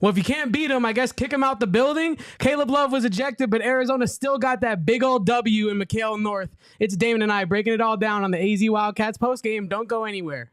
Well, if you can't beat him, I guess kick him out the building. Caleb Love was ejected, but Arizona still got that big old W in McKale North. It's Damon and I breaking it all down on the AZ Wildcats postgame. Don't go anywhere.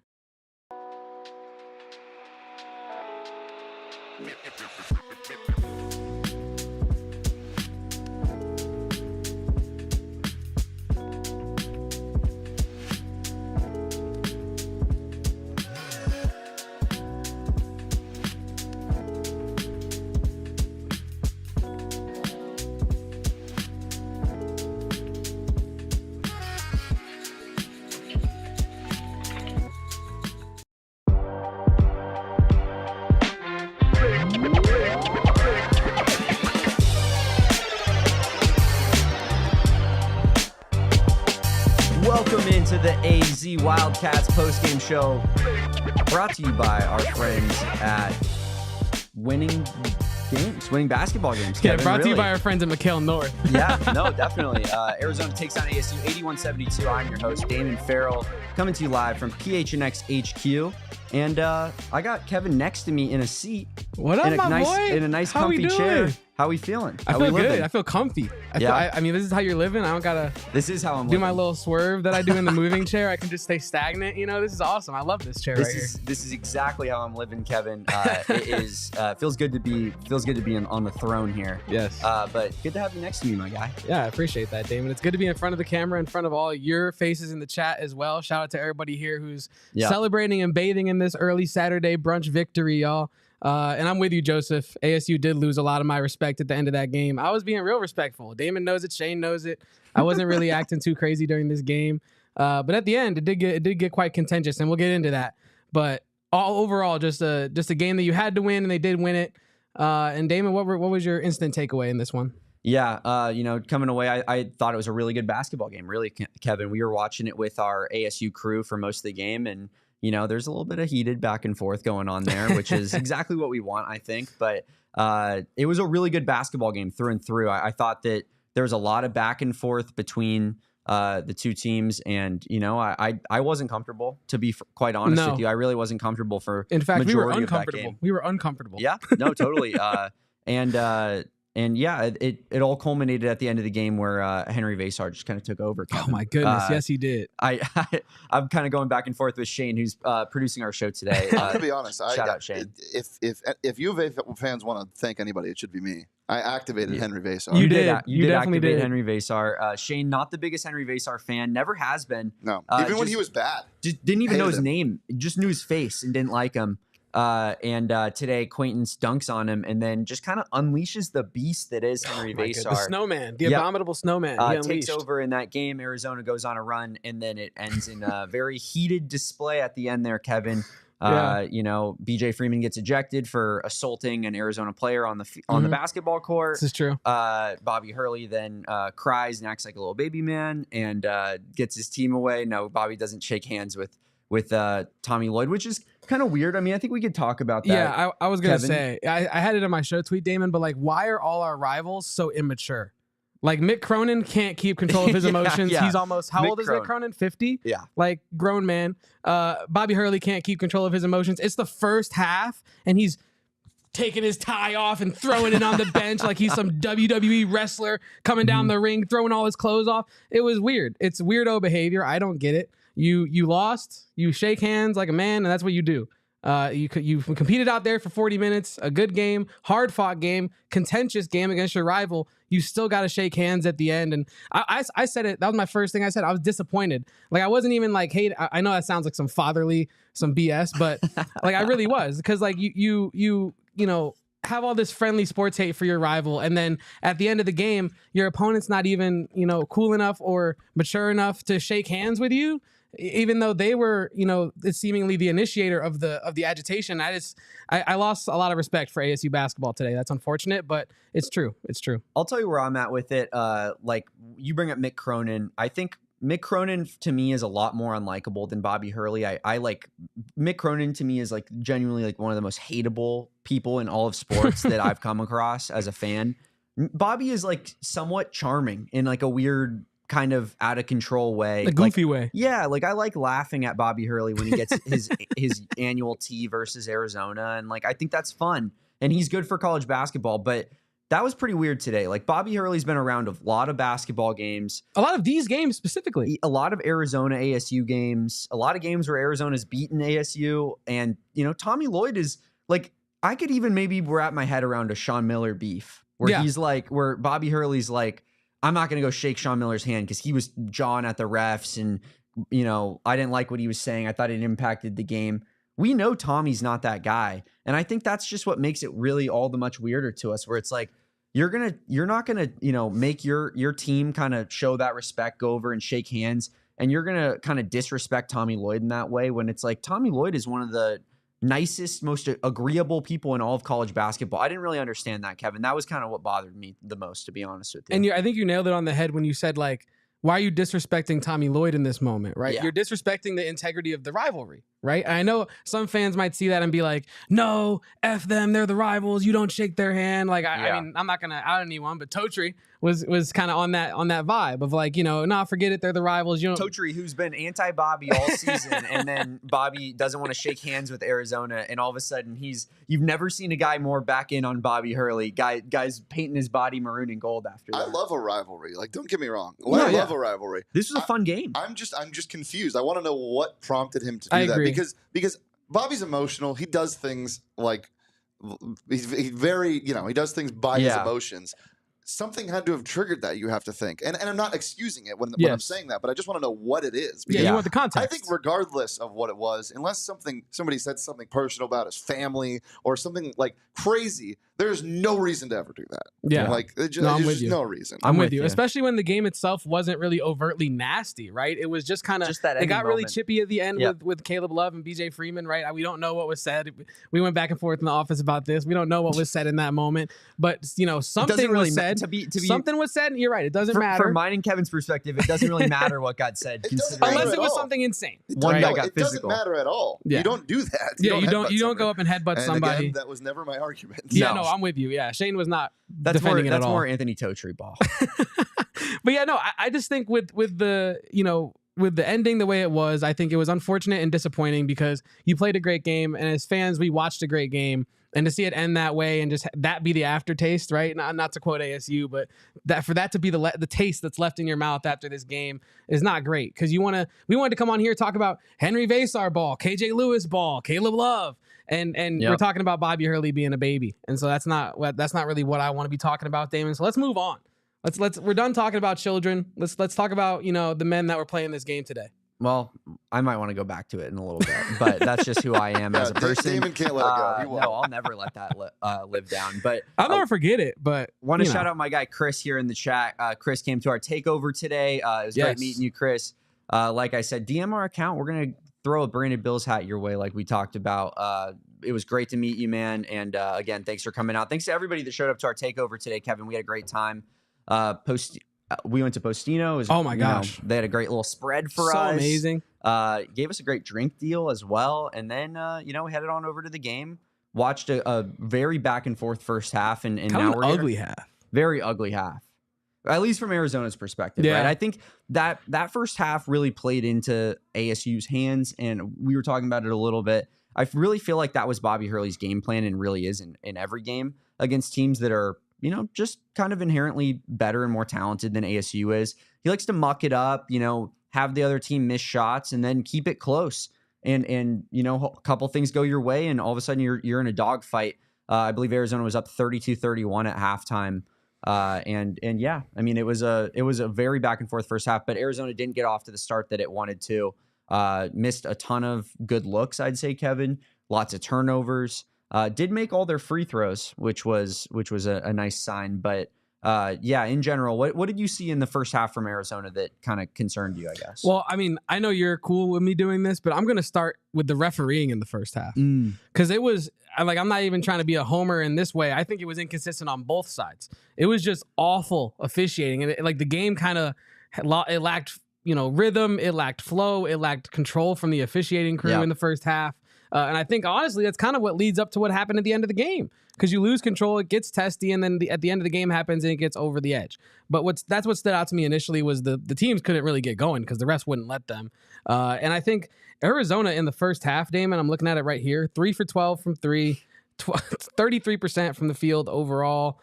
Welcome into the AZ Wildcats postgame show, brought to you by our friends at Winning Basketball Games. Yeah, brought to you by our friends at McKale North. Yeah, no, definitely. Arizona takes on ASU 81-72. I'm your host, Damon Fairall, coming to you live from PHNX HQ. And I got Kevin next to me in a seat. What up, my boy? In a nice, comfy chair. How we feeling? I feel good. I feel comfy. Yeah. I mean, this is how you're living. I don't gotta. This is how I'm do living. My little swerve that I do in the moving chair. I can just stay stagnant. You know, this is awesome. I love this chair right here. This is exactly how I'm living, Kevin. It is feels good to be on the throne here. Yes. But good to have you next to me, my guy. Yeah, I appreciate that, Damon. It's good to be in front of the camera, in front of all your faces in the chat as well. Shout out to everybody here who's celebrating and bathing in this early Saturday brunch victory, y'all. And I'm with you, Joseph. ASU did lose a lot of my respect at the end of that game. I was being real respectful. Damon knows it. Shane knows it. I wasn't really acting too crazy during this game. But at the end, it did get quite contentious, and we'll get into that. But overall, just a game that you had to win, and they did win it. And Damon, what was your instant takeaway in this one? Yeah, coming away, I thought it was a really good basketball game. Really, Kevin, we were watching it with our ASU crew for most of the game, and there's a little bit of heated back and forth going on there, which is exactly what we want, I think. But it was a really good basketball game through and through. I thought that there was a lot of back and forth between the two teams, and I wasn't comfortable, to be quite honest with you. I really wasn't comfortable for. In fact, majority we were of that uncomfortable. game. We were uncomfortable. Yeah, no, totally. And yeah, it all culminated at the end of the game where Henri Veesaar just kind of took over. Kevin. Oh my goodness, yes he did. I'm kind of going back and forth with Shane, who's producing our show today. To be honest, shout out Shane. If U of A fans want to thank anybody, it should be me. I activated Henri Veesaar. You did activate Henri Veesaar. Shane, not the biggest Henri Veesaar fan, never has been. No, even when he was bad, just didn't even know his name. Just knew his face and didn't like him. And today Acquaintance dunks on him and then just kind of unleashes the beast that is Henri Veesaar. The snowman, the abominable snowman. Takes over in that game. Arizona goes on a run, and then it ends in a very heated display at the end there, Kevin. BJ Freeman gets ejected for assaulting an Arizona player on the basketball court. This is true. Bobby Hurley then cries and acts like a little baby man and gets his team away. No, Bobby doesn't shake hands with Tommy Lloyd, which is kind of weird. I mean, I think we could talk about that. Yeah, I was going to say, I had it in my show tweet, Damon, but like, why are all our rivals so immature? Like, Mick Cronin can't keep control of his emotions. Yeah. He's almost, how old is Mick Cronin? 50? Yeah. Like, grown man. Bobby Hurley can't keep control of his emotions. It's the first half, and he's taking his tie off and throwing it on the bench like he's some WWE wrestler coming down the ring, throwing all his clothes off. It was weird. It's weirdo behavior. I don't get it. You lost. You shake hands like a man, and that's what you do. You competed out there for 40 minutes, a good game, hard fought game, contentious game against your rival. You still got to shake hands at the end. And I said it. That was my first thing I said. I was disappointed. Like, I wasn't even like, hey, I know that sounds like some fatherly, some BS, but like I really was, because like you have all this friendly sports hate for your rival, and then at the end of the game, your opponent's not even cool enough or mature enough to shake hands with you. Even though they were, seemingly the initiator of the agitation. I lost a lot of respect for ASU basketball today. That's unfortunate, but it's true. It's true. I'll tell you where I'm at with it. Like, you bring up Mick Cronin. I think Mick Cronin to me is a lot more unlikable than Bobby Hurley. I like Mick Cronin to me is like genuinely like one of the most hateable people in all of sports that I've come across as a fan. Bobby is like somewhat charming in like a weird kind of out of control way, a goofy way. Yeah, like I like laughing at Bobby Hurley when he gets his annual tea versus Arizona, and like I think that's fun. and he's good for college basketball. But that was pretty weird today. Like, Bobby Hurley's been around a lot of basketball games. A lot of these games specifically. A lot of Arizona ASU games. A lot of games where Arizona's beaten ASU. And, Tommy Lloyd is, like, I could even maybe wrap my head around a Sean Miller beef. Where he's like, where Bobby Hurley's like, I'm not going to go shake Sean Miller's hand because he was jawing at the refs. And, I didn't like what he was saying. I thought it impacted the game. We know Tommy's not that guy. And I think that's just what makes it really all the much weirder to us, where it's like, you're not gonna, make your team kind of show that respect, go over and shake hands, and you're gonna kind of disrespect Tommy Lloyd in that way, when it's like Tommy Lloyd is one of the nicest, most agreeable people in all of college basketball. I didn't really understand that, Kevin. That was kind of what bothered me the most, to be honest with you. And I think you nailed it on the head when you said, like, why are you disrespecting Tommy Lloyd in this moment, right? Yeah. You're disrespecting the integrity of the rivalry, right? And I know some fans might see that and be like, no, F them, they're the rivals, you don't shake their hand. Like, I mean, I'm not going to out anyone, but Totri was kind of on that vibe of like, nah, forget it, they're the rivals. Totri, who's been anti-Bobby all season, and then Bobby doesn't want to shake hands with Arizona, and all of a sudden you've never seen a guy more back in on Bobby Hurley. Guy's painting his body maroon and gold after that. I love a rivalry. Like, don't get me wrong. I love a rivalry. This was a fun game. I'm just confused. I want to know what prompted him to do that. Agree. Because Bobby's emotional. He does things like he's very, he does things by his emotions. Something had to have triggered that, you have to think. And I'm not excusing it when I'm saying that, but I just want to know what it is. You want the context. I think regardless of what it was, unless somebody said something personal about his family or something like crazy, there's no reason to ever do that. Yeah. Like, there's just no reason. I'm with you. Especially when the game itself wasn't really overtly nasty, right? It was just kind of, it got really chippy at the end with Caleb Love and BJ Freeman, right? We don't know what was said. We went back and forth in the office about this. We don't know what was said in that moment. But, something was said. Something was said, and you're right. It doesn't matter. From mine and Kevin's perspective, it doesn't really matter what got said. Unless it was something insane. One guy got it physical. Doesn't matter at all. Yeah. You don't do that. You don't go up and headbutt somebody. Again, that was never my argument. Yeah, no, I'm with you. Yeah, Shane was not defending it at all. That's more Anthony Totri ball. But yeah, no, I just think with the with the ending the way it was, I think it was unfortunate and disappointing because you played a great game, and as fans, we watched a great game. And to see it end that way and just that be the aftertaste, right? Not to quote ASU, but for that to be the taste that's left in your mouth after this game is not great. Because we wanted to come on here and talk about Henri Veesaar ball, KJ Lewis ball, Caleb Love, and we're talking about Bobby Hurley being a baby, and so that's not really what I want to be talking about, Damon. So let's move on. We're done talking about children. Let's talk about the men that were playing this game today. Well, I might want to go back to it in a little bit, but that's just who I am as a person. Damon can't let it go. No, I'll never let that live down. But I'll never forget it. But want to shout out my guy Chris here in the chat. Chris came to our takeover today. It was great meeting you, Chris. Like I said, DM our account. We're gonna throw a Brandon Bills hat your way, like we talked about. It was great to meet you, man. And again, thanks for coming out. Thanks to everybody that showed up to our takeover today, Kevin. We had a great time. We went to Postino. Oh my gosh. They had a great little spread for us. So amazing. Gave us a great drink deal as well. And then, we headed on over to the game, watched a very back and forth first half. And now we're ugly half. Very ugly half. At least from Arizona's perspective, right? I think that first half really played into ASU's hands. And we were talking about it a little bit. I really feel like that was Bobby Hurley's game plan and really is in every game against teams that are, just kind of inherently better and more talented than ASU is. He likes to muck it up, have the other team miss shots and then keep it close. And a couple things go your way and all of a sudden you're in a dogfight. I believe Arizona was up 32-31 at halftime. It was a very back and forth first half, but Arizona didn't get off to the start that it wanted to. Missed a ton of good looks, I'd say, Kevin. Lots of turnovers. Did make all their free throws, which was a nice sign. But in general, what did you see in the first half from Arizona that kind of concerned you, I guess? Well, I mean, I know you're cool with me doing this, but I'm going to start with the refereeing in the first half. Because it was, I'm not even trying to be a homer in this way. I think it was inconsistent on both sides. It was just awful officiating. And the game kind of, it lacked, rhythm, it lacked flow, it lacked control from the officiating crew in the first half. And I think, honestly, that's kind of what leads up to what happened at the end of the game. Because you lose control, it gets testy, and then at the end of the game happens and it gets over the edge. But that's what stood out to me initially was the teams couldn't really get going because the refs wouldn't let them. And I think Arizona in the first half, Damon, I'm looking at it right here, 3 for 12 from 3, 33% from the field overall.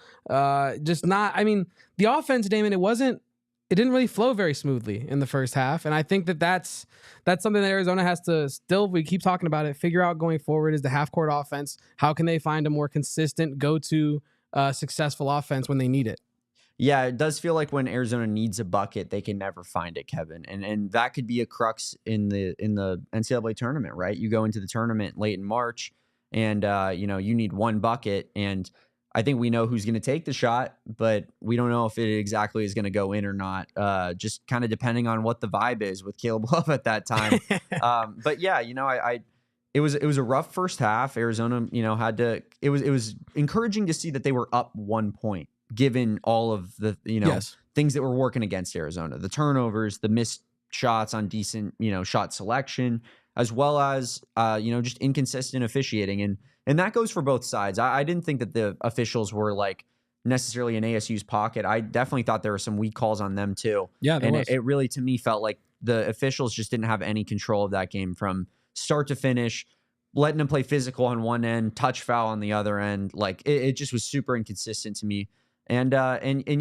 Just not, I mean, the offense, Damon, it didn't really flow very smoothly in the first half. And I think that's something that Arizona has to still, we keep talking about it, figure out going forward is the half court offense. How can they find a more consistent go-to successful offense when they need it? Yeah, it does feel like when Arizona needs a bucket, they can never find it, Kevin. And that could be a crux in the NCAA tournament, right? You go into the tournament late in March and you need one bucket, and I think we know who's going to take the shot, but we don't know if it exactly is going to go in or not. Just kind of depending on what the vibe is with Caleb Love at that time. But yeah, it was a rough first half. Arizona, had to. It was encouraging to see that they were up 1 point, given all of the things that were working against Arizona, the turnovers, the missed shots on decent shot selection, as well as just inconsistent officiating, and that goes for both sides. I didn't think that the officials were like necessarily in ASU's pocket. I definitely thought there were some weak calls on them too. Yeah, and it really to me felt like the officials just didn't have any control of that game from start to finish, letting them play physical on one end, touch foul on the other end. Like it just was super inconsistent to me. And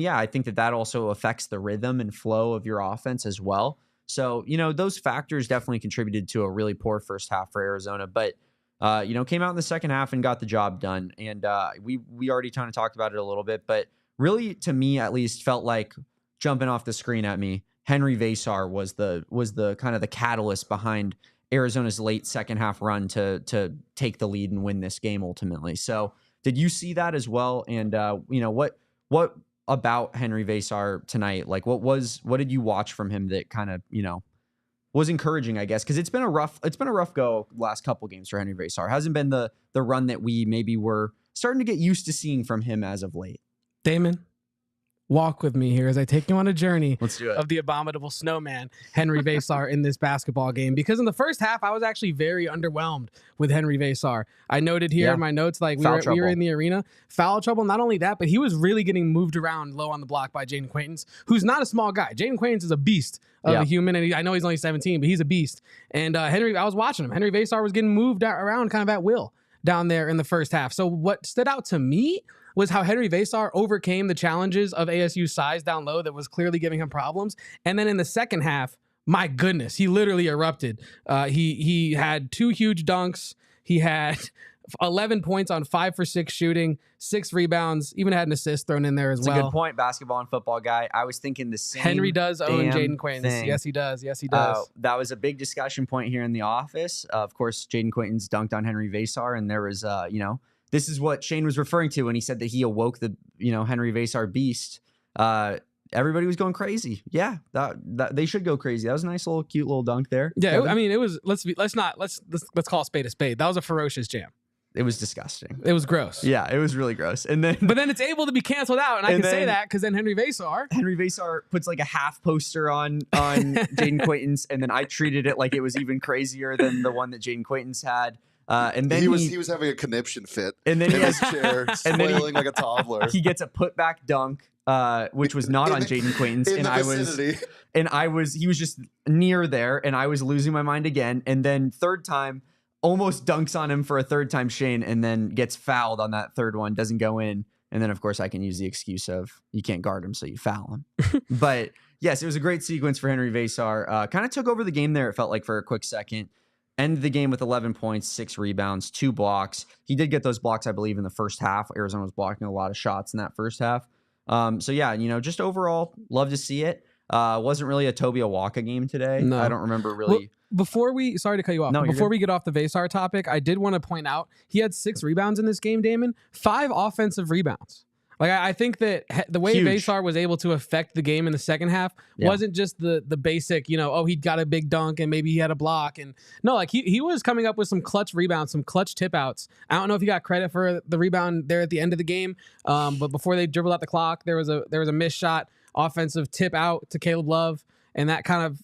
yeah, I think that also affects the rhythm and flow of your offense as well. So, those factors definitely contributed to a really poor first half for Arizona, but came out in the second half and got the job done. And we already kind of talked about it a little bit, but really to me at least felt like jumping off the screen at me, Henri Veesaar was the kind of the catalyst behind Arizona's late second half run to take the lead and win this game ultimately. So did you see that as well? And what about Henri Veesaar tonight? Like what did you watch from him that kind of, was encouraging, I guess, because it's been a rough go last couple games for Henri Veesaar. Hasn't been the run that we maybe were starting to get used to seeing from him as of late. Damon, walk with me here as I take you on a journey of the abominable snowman, Henri Veesaar, in this basketball game. Because in the first half, I was actually very underwhelmed with Henri Veesaar. I noted here in my notes, like we were in the arena. Foul trouble, not only that, but he was really getting moved around low on the block by Jaden Quaintance, who's not a small guy. Jaden Quaintance is a beast of a human, and I know he's only 17, but he's a beast. And I was watching him. Henri Veesaar was getting moved around kind of at will down there in the first half. So what stood out to me was how Henri Veesaar overcame the challenges of ASU's size down low that was clearly giving him problems. And then in the second half, my goodness, he literally erupted. He had 2 huge dunks. He had 11 points on 5 for 6 shooting, 6 rebounds, even had an assist thrown in there as well. It's a good point, basketball and football guy. I was thinking the same. Henry does own Jaden Quaintance. Yes, he does. Yes, he does. That was a big discussion point here in the office. Of course, Jaden Quaintance dunked on Henri Veesaar, and there was, this is what Shane was referring to when he said that he awoke the, Henri Veesaar beast. Everybody was going crazy. Yeah, that they should go crazy. That was a nice little, cute little dunk there. Yeah, it was. Let's call a spade a spade. That was a ferocious jam. It was disgusting. It was gross. Yeah, it was really gross. But then it's able to be canceled out, and I can say that because then Henri Veesaar puts like a half poster on Jaden Quaintance, and then I treated it like it was even crazier than the one that Jaden Quaintance had. And then he was having a conniption fit, and then in his chair, smiling like a toddler. He gets a putback dunk, which was not on Jaden Quaintance, he was just near there, and I was losing my mind again. And then third time, almost dunks on him for a third time, Shane, and then gets fouled on that third one, doesn't go in. And then, of course, I can use the excuse of you can't guard him, so you foul him. But yes, it was a great sequence for Henri Veesaar. Kind of took over the game there, it felt like, for a quick second. Ended the game with 11 points, 6 rebounds, 2 blocks. He did get those blocks, I believe, in the first half. Arizona was blocking a lot of shots in that first half. So yeah, just overall, love to see it. Wasn't really a Toby Awaka game today. No. I don't remember really. Well, sorry to cut you off. No, before we get off the Veesaar topic, I did want to point out he had 6 rebounds in this game, Damon. 5 offensive rebounds. Like I think that the way Veesaar was able to affect the game in the second half wasn't just the basic, he got a big dunk and maybe he had a block. And no, like he was coming up with some clutch rebounds, some clutch tip outs. I don't know if he got credit for the rebound there at the end of the game, but before they dribbled out the clock, there was a missed shot, offensive tip out to Caleb Love. And that kind of,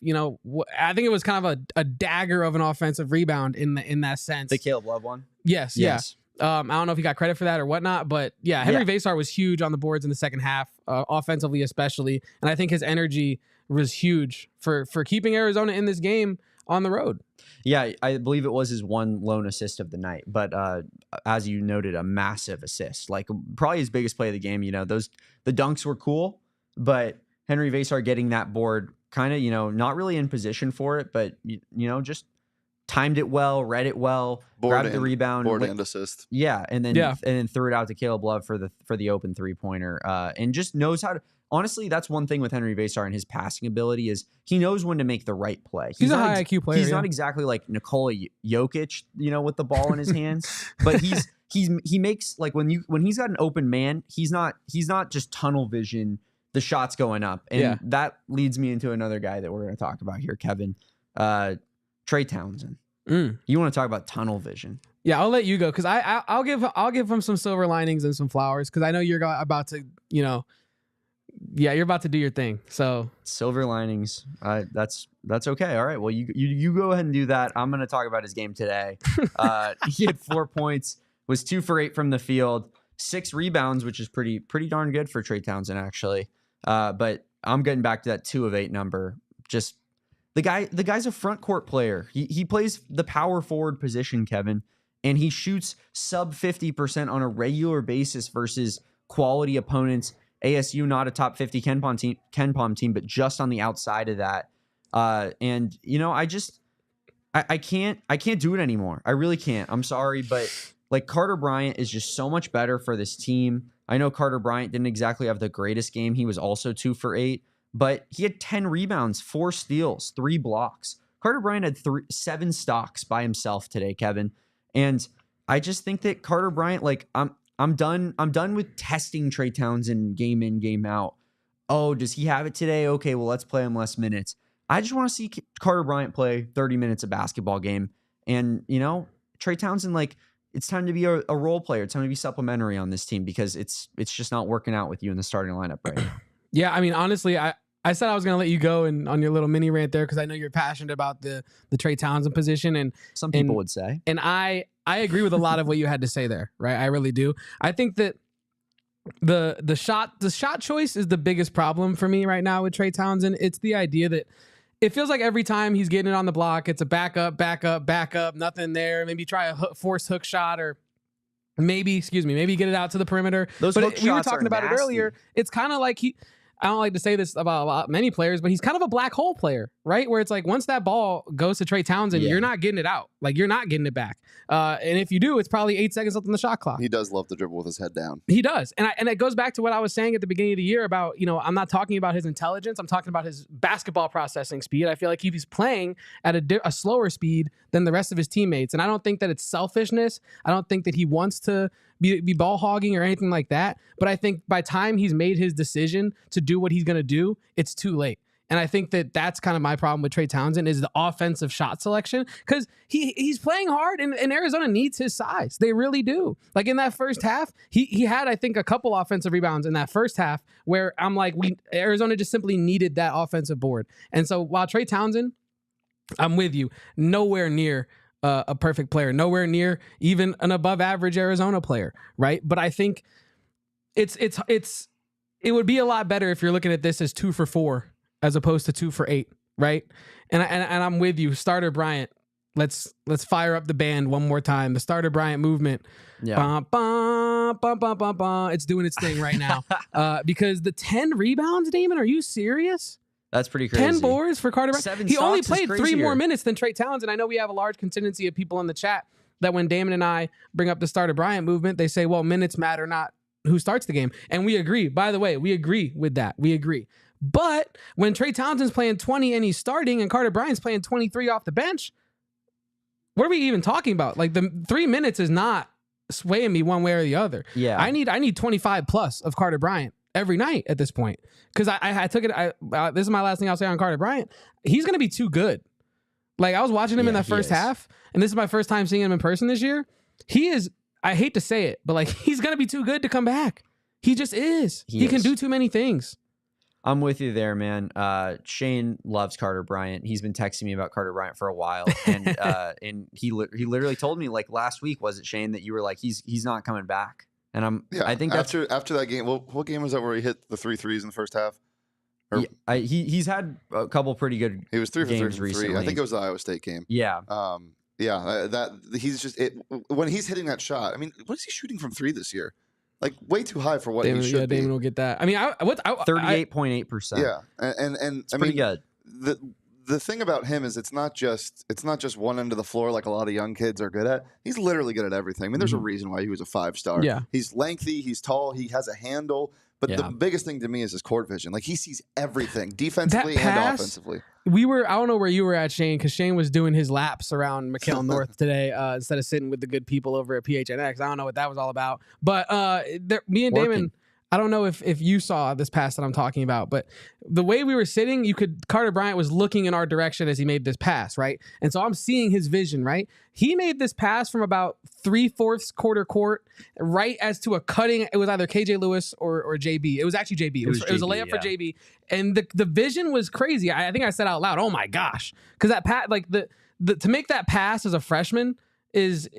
I think it was kind of a dagger of an offensive rebound in that sense. The Caleb Love one? Yes. Yeah. I don't know if he got credit for that or whatnot, but yeah, Henri Veesaar was huge on the boards in the second half, offensively especially. And I think his energy was huge for keeping Arizona in this game. on the road. Yeah, I believe it was his one lone assist of the night. But as you noted, a massive assist. Like probably his biggest play of the game. You know, the dunks were cool, but Henri Veesaar getting that board kind of, you know, not really in position for it, but, you know, just timed it well, read it well, grabbed the rebound. Board and assist. Yeah, and then threw it out to Caleb Love for the open three-pointer. And just knows how to. Honestly, that's one thing with Henri Veesaar and his passing ability is he knows when to make the right play. He's a high IQ player. He's not exactly like Nikola Jokic, you know, with the ball in his hands, but he makes like when he's got an open man, he's not just tunnel vision. The shot's going up, and that leads me into another guy that we're going to talk about here, Kevin. Trey Townsend. You want to talk about tunnel vision? Yeah, I'll let you go because I'll give him some silver linings and some flowers because I know you're about to, you know. Yeah, you're about to do your thing. So silver linings. That's okay. All right. Well, you go ahead and do that. I'm going to talk about his game today. He had 4 points, was 2 for 8 from the field, 6 rebounds, which is pretty darn good for Trey Townsend actually. But I'm getting back to that 2 of 8 number. Just the guy's a front court player. He plays the power forward position, Kevin, and he shoots sub 50% on a regular basis versus quality opponents. ASU, not a top 50 KenPom team, but just on the outside of that. And you know, I can't do it anymore. I really can't. I'm sorry, but like Carter Bryant is just so much better for this team. I know Carter Bryant didn't exactly have the greatest game. He was also 2 for 8, but he had 10 rebounds, 4 steals, 3 blocks. Carter Bryant had 7 stocks by himself today, Kevin. And I just think that Carter Bryant, like I'm done with testing Trey Townsend game in, game out. Oh, does he have it today? Okay, well, let's play him less minutes. I just want to see Carter Bryant play 30 minutes of basketball game. And, you know, Trey Townsend, like, it's time to be a role player. It's time to be supplementary on this team because it's just not working out with you in the starting lineup right now. Yeah, I mean, honestly, I said I was going to let you go and on your little mini rant there because I know you're passionate about the Trey Townsend position. And some people would say. And I agree with a lot of what you had to say there, right? I really do. I think that the shot choice is the biggest problem for me right now with Trey Townsend. It's the idea that it feels like every time he's getting it on the block, it's a back up, nothing there. Maybe try a forced hook shot or maybe get it out to the perimeter. We were talking about it earlier. It's kind of like I don't like to say this about many players, but he's kind of a black hole player, right? Where it's like once that ball goes to Trey Townsend, you're not getting it out. Like you're not getting it back. And if you do, it's probably 8 seconds left on the shot clock. He does love to dribble with his head down. He does. And it goes back to what I was saying at the beginning of the year about, you know, I'm not talking about his intelligence. I'm talking about his basketball processing speed. I feel like he's playing at a slower speed than the rest of his teammates. And I don't think that it's selfishness. I don't think that he wants to be ball hogging or anything like that. But I think by time he's made his decision to do what he's going to do, it's too late. And I think that that's kind of my problem with Trey Townsend is the offensive shot selection because he's playing hard and Arizona needs his size. They really do. Like in that first half, he had, I think, a couple offensive rebounds in that first half where I'm like, Arizona just simply needed that offensive board. And so while Trey Townsend, I'm with you, nowhere near a perfect player, nowhere near even an above average Arizona player, right? But I think it would be a lot better if you're looking at this as 2 for 4 as opposed to 2 for 8, right? And I'm with you, starter Bryant. Let's fire up the band one more time. The starter Bryant movement, bum, bum, bum, bum, bum, bum. It's doing its thing right now because the 10 rebounds, Damon. Are you serious? That's pretty crazy. 10 boards for Carter Bryant. 7 he only stocks played 3 more minutes than Trey Townsend. I know we have a large contingency of people in the chat that when Damon and I bring up the starter Bryant movement, they say, well, minutes matter, not who starts the game. And we agree. By the way, we agree with that. We agree. But when Trey Townsend's playing 20 and he's starting and Carter Bryant's playing 23 off the bench, what are we even talking about? Like the 3 minutes is not swaying me one way or the other. Yeah. I need 25 plus of Carter Bryant every night at this point. Because I took it. This is my last thing I'll say on Carter Bryant. He's going to be too good. Like I was watching him in that first half, and this is my first time seeing him in person this year. He is, I hate to say it, but like he's going to be too good to come back. He just is. He can do too many things. I'm with you there, man. Shane loves Carter Bryant. He's been texting me about Carter Bryant for a while, and he literally told me like last week, was it Shane, that you were like he's not coming back? And I think that's after that game. Well, what game was that where he hit the 3 threes in the first half? Or, He's had a couple pretty good. He was 3 for 3 games from 3. recently. I think it was the Iowa State game. Yeah. That he's just when he's hitting that shot. I mean, what is he shooting from 3 this year? Like way too high for what Damon, he should be. Damon will get that. I mean, 38.8%. Yeah, and it's pretty good. The thing about him is it's not just one end of the floor like a lot of young kids are good at. He's literally good at everything. I mean, there's a reason why he was a 5-star. Yeah. He's lengthy, he's tall, he has a handle. But the biggest thing to me is his court vision. Like he sees everything defensively and offensively. I don't know where you were at, Shane, because Shane was doing his laps around McKale North today instead of sitting with the good people over at PHNX. I don't know what that was all about. But me and Damon, I don't know if you saw this pass that I'm talking about, but the way we were sitting, Carter Bryant was looking in our direction as he made this pass, right? And so I'm seeing his vision, right? He made this pass from about 3/4 quarter court, right as to a cutting. It was either KJ Lewis or JB. It was actually JB. It was a layup for JB. And the vision was crazy. I think I said out loud, "Oh my gosh," because that pass, like the to make that pass as a freshman is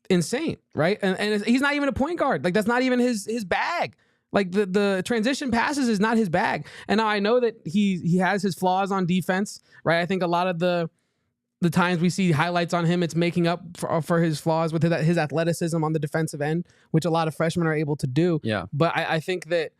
insane, right? And he's not even a point guard. Like that's not even his bag. Like the transition passes is not his bag. And now I know that he has his flaws on defense, right? I think a lot of the times we see highlights on him, it's making up for his flaws with his athleticism on the defensive end, which a lot of freshmen are able to do. Yeah. But I think that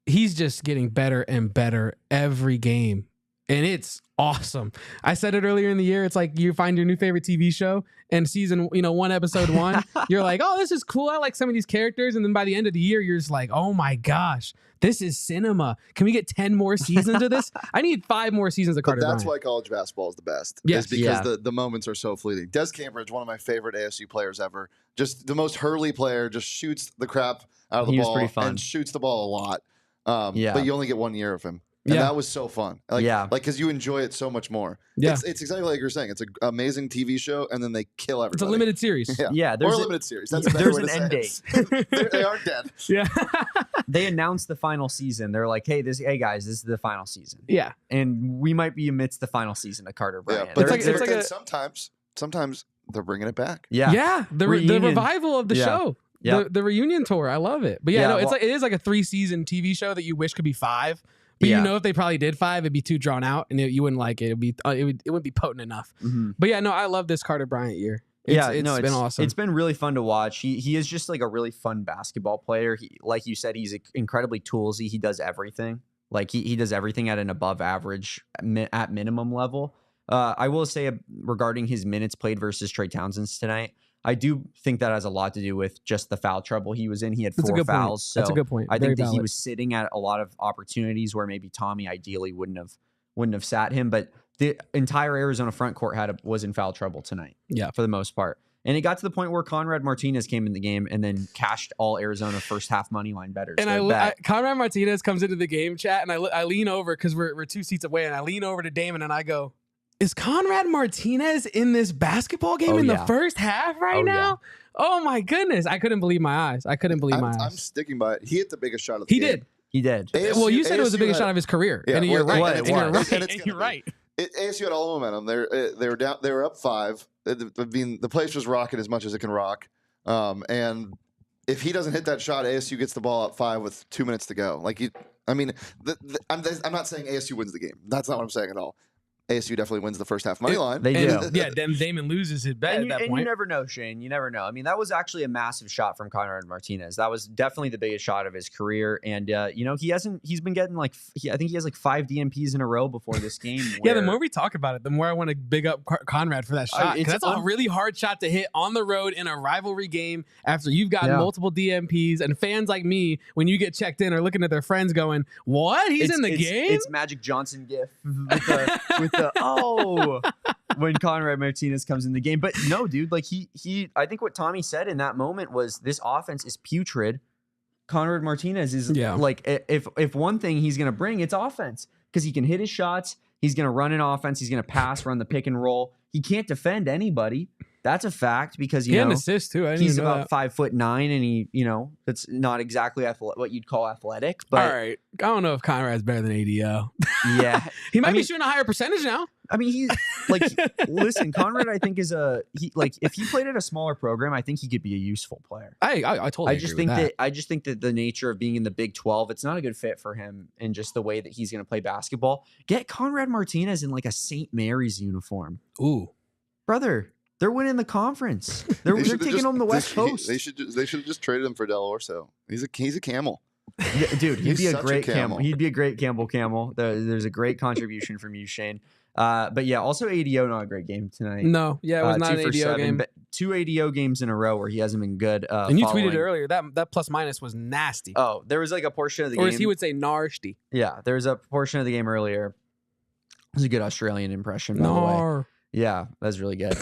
he's just getting better and better every game. And it's awesome. I said it earlier in the year. It's like you find your new favorite TV show and season, 1, episode 1, you're like, oh, this is cool. I like some of these characters. And then by the end of the year, you're just like, oh my gosh, this is cinema. Can we get 10 more seasons of this? I need 5 more seasons of Carter But that's Bryant. why college basketball is the best. Yes. Is because the moments are so fleeting. Des Cambridge, one of my favorite ASU players ever. Just the most Hurley player, just shoots the crap out of the ball and shoots the ball a lot. But you only get 1 year of him. And that was so fun. Like, because you enjoy it so much more. Yeah. It's exactly like you're saying. It's an amazing TV show, and then they kill everybody. It's a limited series. Yeah, or a limited series. That's a better there's way an to end say date. They aren't dead. Yeah. They announced the final season. They're like, hey guys, this is the final season. Yeah. And we might be amidst the final season of Carter Bryant. Yeah, but sometimes they're bringing it back. Yeah. Yeah. The revival of the show. Yeah. The reunion tour. I love it. But it is like a 3-season TV show that you wish could be 5. But if they probably did 5, it'd be too drawn out, and you wouldn't like it. It wouldn't be potent enough. Mm-hmm. But I love this Carter Bryant year. It's been awesome. It's been really fun to watch. He is just like a really fun basketball player. Like you said, he's incredibly toolsy. He does everything. Like he does everything at an above average at minimum level. I will say regarding his minutes played versus Trey Townsend tonight, I do think that has a lot to do with just the foul trouble he was in. He had 4 fouls. So that's a good point. I think that he was sitting at a lot of opportunities where maybe Tommy ideally wouldn't have sat him. But the entire Arizona front court was in foul trouble tonight. Yeah, for the most part. And it got to the point where Conrad Martinez came in the game and then cashed all Arizona first half money line bettors. And Conrad Martinez comes into the game chat, and I lean over because we're 2 seats away, and I lean over to Damon and I go, is Conrad Martinez in this basketball game the first half now? Yeah. Oh my goodness. I couldn't believe my eyes. I'm sticking by it. He hit the biggest shot of the game. He did. ASU, you said it was the biggest shot of his career. Yeah, and you're right. You're right. ASU had all the momentum. They were down. They were up 5. The place was rocking as much as it can rock. And if he doesn't hit that shot, ASU gets the ball up 5 with 2 minutes to go. I'm not saying ASU wins the game. That's not what I'm saying at all. ASU definitely wins the first half money line. They do. Then Damon loses his bet at that point. You never know, Shane. You never know. I mean, that was actually a massive shot from Conrad Martinez. That was definitely the biggest shot of his career. And, he's been getting I think he has 5 DMPs in a row before this game. The more we talk about it, the more I want to big up Conrad for that shot. That's a really hard shot to hit on the road in a rivalry game after you've gotten multiple DMPs. And fans like me, when you get checked in, are looking at their friends going, what? He's in the game? It's Magic Johnson gif with when Conrad Martinez comes in the game. But no, dude, I think what Tommy said in that moment was this offense is putrid. Conrad Martinez is if one thing he's going to bring, it's offense, because he can hit his shots. He's going to run an offense. He's going to pass, run the pick and roll. He can't defend anybody. That's a fact, because he can assist too. He's about 5'9", and he that's not exactly what you'd call athletic. But all right, I don't know if Conrad's better than ADO. Yeah, he might be shooting a higher percentage now. I mean, he listen, Conrad, I think if he played at a smaller program, I think he could be a useful player. I totally agree with that. I just think that the nature of being in the Big 12, it's not a good fit for him and just the way that he's going to play basketball. Get Conrad Martinez in like a St. Mary's uniform. Ooh, brother. They're winning the conference. They're taking home the West Coast. They should have just traded him for Del Orso. He's a camel. Yeah, dude, he'd be a great camel. He'd be a great camel. There's a great contribution from you, Shane. But yeah, also ADO, not a great game tonight. No, yeah, it was not an ADO game. But 2 ADO games in a row where he hasn't been good. And you tweeted earlier that plus minus was nasty. Oh, there was like a portion of the game. Or as he would say, narsty. Yeah, there was a portion of the game earlier. It was a good Australian impression, by the way. Yeah, that's really good.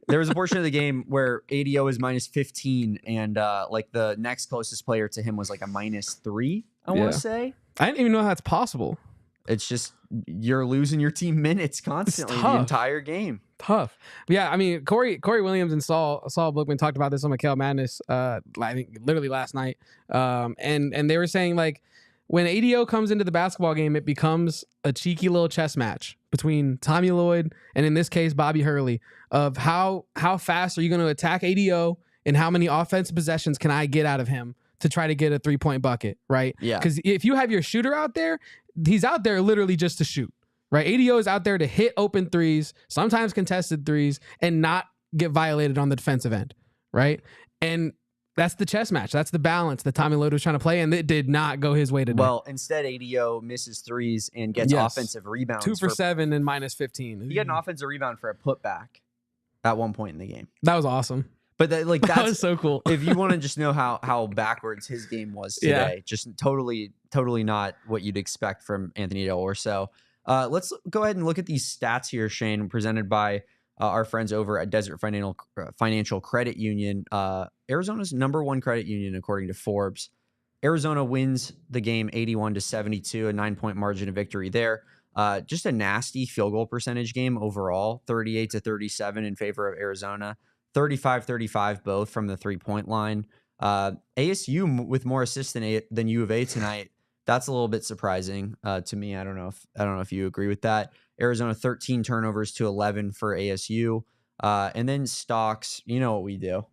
There was a portion of the game where ADO is minus 15, and like the next closest player to him was like a minus 3, I want to say. I didn't even know that's possible. It's just you're losing your team minutes constantly the entire game. Tough. Yeah, I mean, Corey Williams and Saul Bookman talked about this on McKale Madness, I think literally last night. And they were saying, like, when ADO comes into the basketball game, it becomes a cheeky little chess match between Tommy Lloyd and, in this case, Bobby Hurley, of how fast are you going to attack ADO and how many offensive possessions can I get out of him to try to get a 3-point bucket, right? Yeah. Because if you have your shooter out there, he's out there literally just to shoot, right? ADO is out there to hit open threes, sometimes contested threes, and not get violated on the defensive end, right? And that's the chess match. That's the balance that Tommy Lloyd was trying to play, and it did not go his way today. Well, instead, ADO misses threes and gets offensive rebounds. 2 for 7 and minus 15. He got an offensive rebound for a putback at one point in the game. That was awesome. But that was so cool. If you want to just know how backwards his game was today, just totally not what you'd expect from Anthony Del Orso. Let's go ahead and look at these stats here, Shane, presented by our friends over at Desert Financial Credit Union. Arizona's #1 credit union, according to Forbes. Arizona wins the game 81-72, a 9-point margin of victory there. Just a nasty field goal percentage game overall, 38-37 in favor of Arizona. 35-35 both from the 3-point line. ASU with more assists than U of A tonight. That's a little bit surprising to me. I don't know if you agree with that. Arizona 13 turnovers to 11 for ASU. And then Stocks, you know what we do.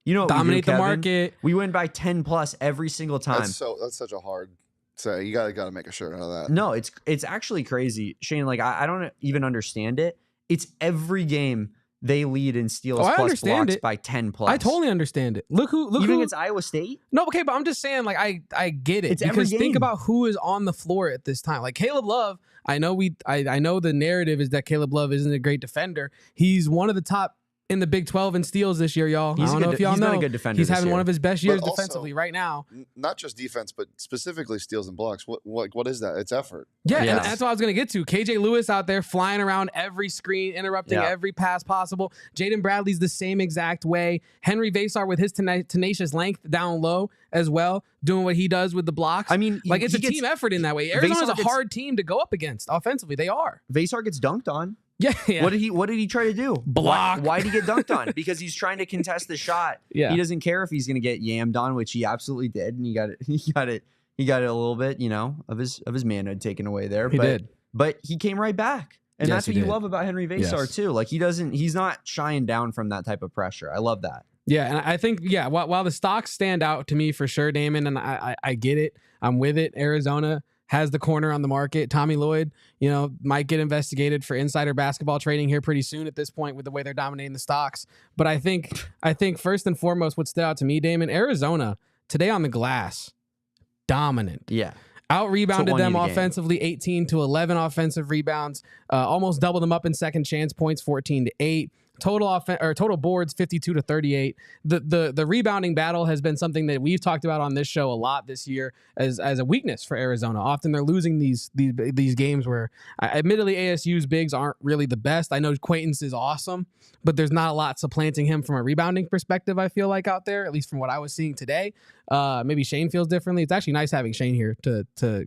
You know what dominate we do, the Kevin. market. We win by 10 plus every single time. That's such a hard say. You gotta make a shirt out of that. No, it's actually crazy, Shane. Like I don't even understand it. It's every game. They lead in steals plus blocks by 10 plus. I totally understand it. Look who against Iowa State? No, okay, but I'm just saying, like, I get it. It's because think about who is on the floor at this time. Like Caleb Love, I know the narrative is that Caleb Love isn't a great defender. He's one of the top in the Big 12 in steals this year, y'all. I don't know if y'all know. He's been a good defender. He's having one of his best years also, defensively right now. Not just defense, but specifically steals and blocks. What is that? It's effort. Yeah, and that's what I was going to get to. KJ Lewis out there flying around every screen, interrupting every pass possible. Jaden Bradley's the same exact way. Henri Veesaar with his tenacious length down low as well, doing what he does with the blocks. I mean, like it's a team effort in that way. Arizona's a hard team to go up against offensively. They are. Veesaar gets dunked on. Yeah. What did he try to do? Block. Why did he get dunked on? Because he's trying to contest the shot. Yeah. He doesn't care if he's going to get yammed on, which he absolutely did, and he got it a little bit, of his manhood taken away there. He did. But he came right back. And that's what you love about Henri Veesaar too. Like he's not shying down from that type of pressure. I love that. Yeah, and I think while the stocks stand out to me for sure, Damon, and I get it. I'm with it. Arizona has the corner on the market. Tommy Lloyd, might get investigated for insider basketball trading here pretty soon at this point with the way they're dominating the stocks. But I think first and foremost, what stood out to me, Damon, Arizona today on the glass, dominant. Yeah. Out-rebounded them offensively, 18-11 offensive rebounds, almost doubled them up in second chance points, 14-8. Total boards 52-38. The rebounding battle has been something that we've talked about on this show a lot this year as a weakness for Arizona. Often they're losing these games where, admittedly, ASU's bigs aren't really the best. I know Quaintance is awesome, but there's not a lot supplanting him from a rebounding perspective, I feel like, out there, at least from what I was seeing today. Maybe Shane feels differently. It's actually nice having Shane here for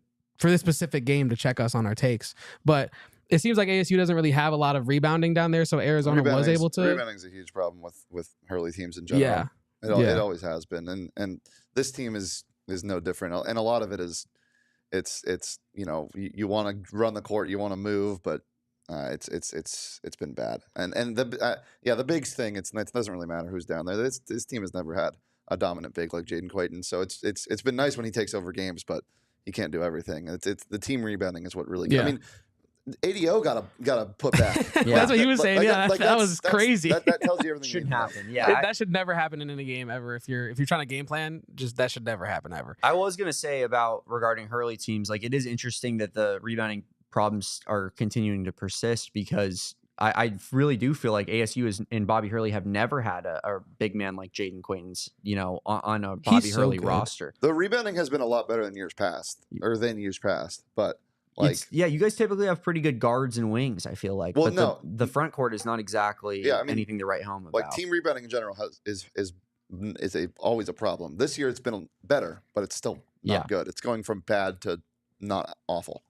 this specific game to check us on our takes. But it seems like ASU doesn't really have a lot of rebounding down there, so Arizona was able to. Rebounding's a huge problem with Hurley teams in general. Yeah, it always has been, and this team is no different. And a lot of it is, it's you want to run the court, you want to move, but It's been bad. And the bigs thing. It doesn't really matter who's down there. This team has never had a dominant big like Jaden Quayton. So it's been nice when he takes over games, but he can't do everything. It's the team rebounding is what really. Yeah. I mean, ADO got to put back. That's what he was saying. That was crazy. That tells you everything. Shouldn't happen. Yeah, that should never happen in any game ever. If you're trying to game plan, just that should never happen ever. I was gonna say regarding Hurley teams, like it is interesting that the rebounding problems are continuing to persist because I really do feel like ASU and Bobby Hurley have never had a big man like Jaden Quayton's, on a Bobby Hurley roster. The rebounding has been a lot better than years past, but. You guys typically have pretty good guards and wings, I feel like. Well, but no. The front court is not exactly anything to write home about. Like team rebounding in general is always a problem. This year it's been better, but it's still not good. It's going from bad to not awful.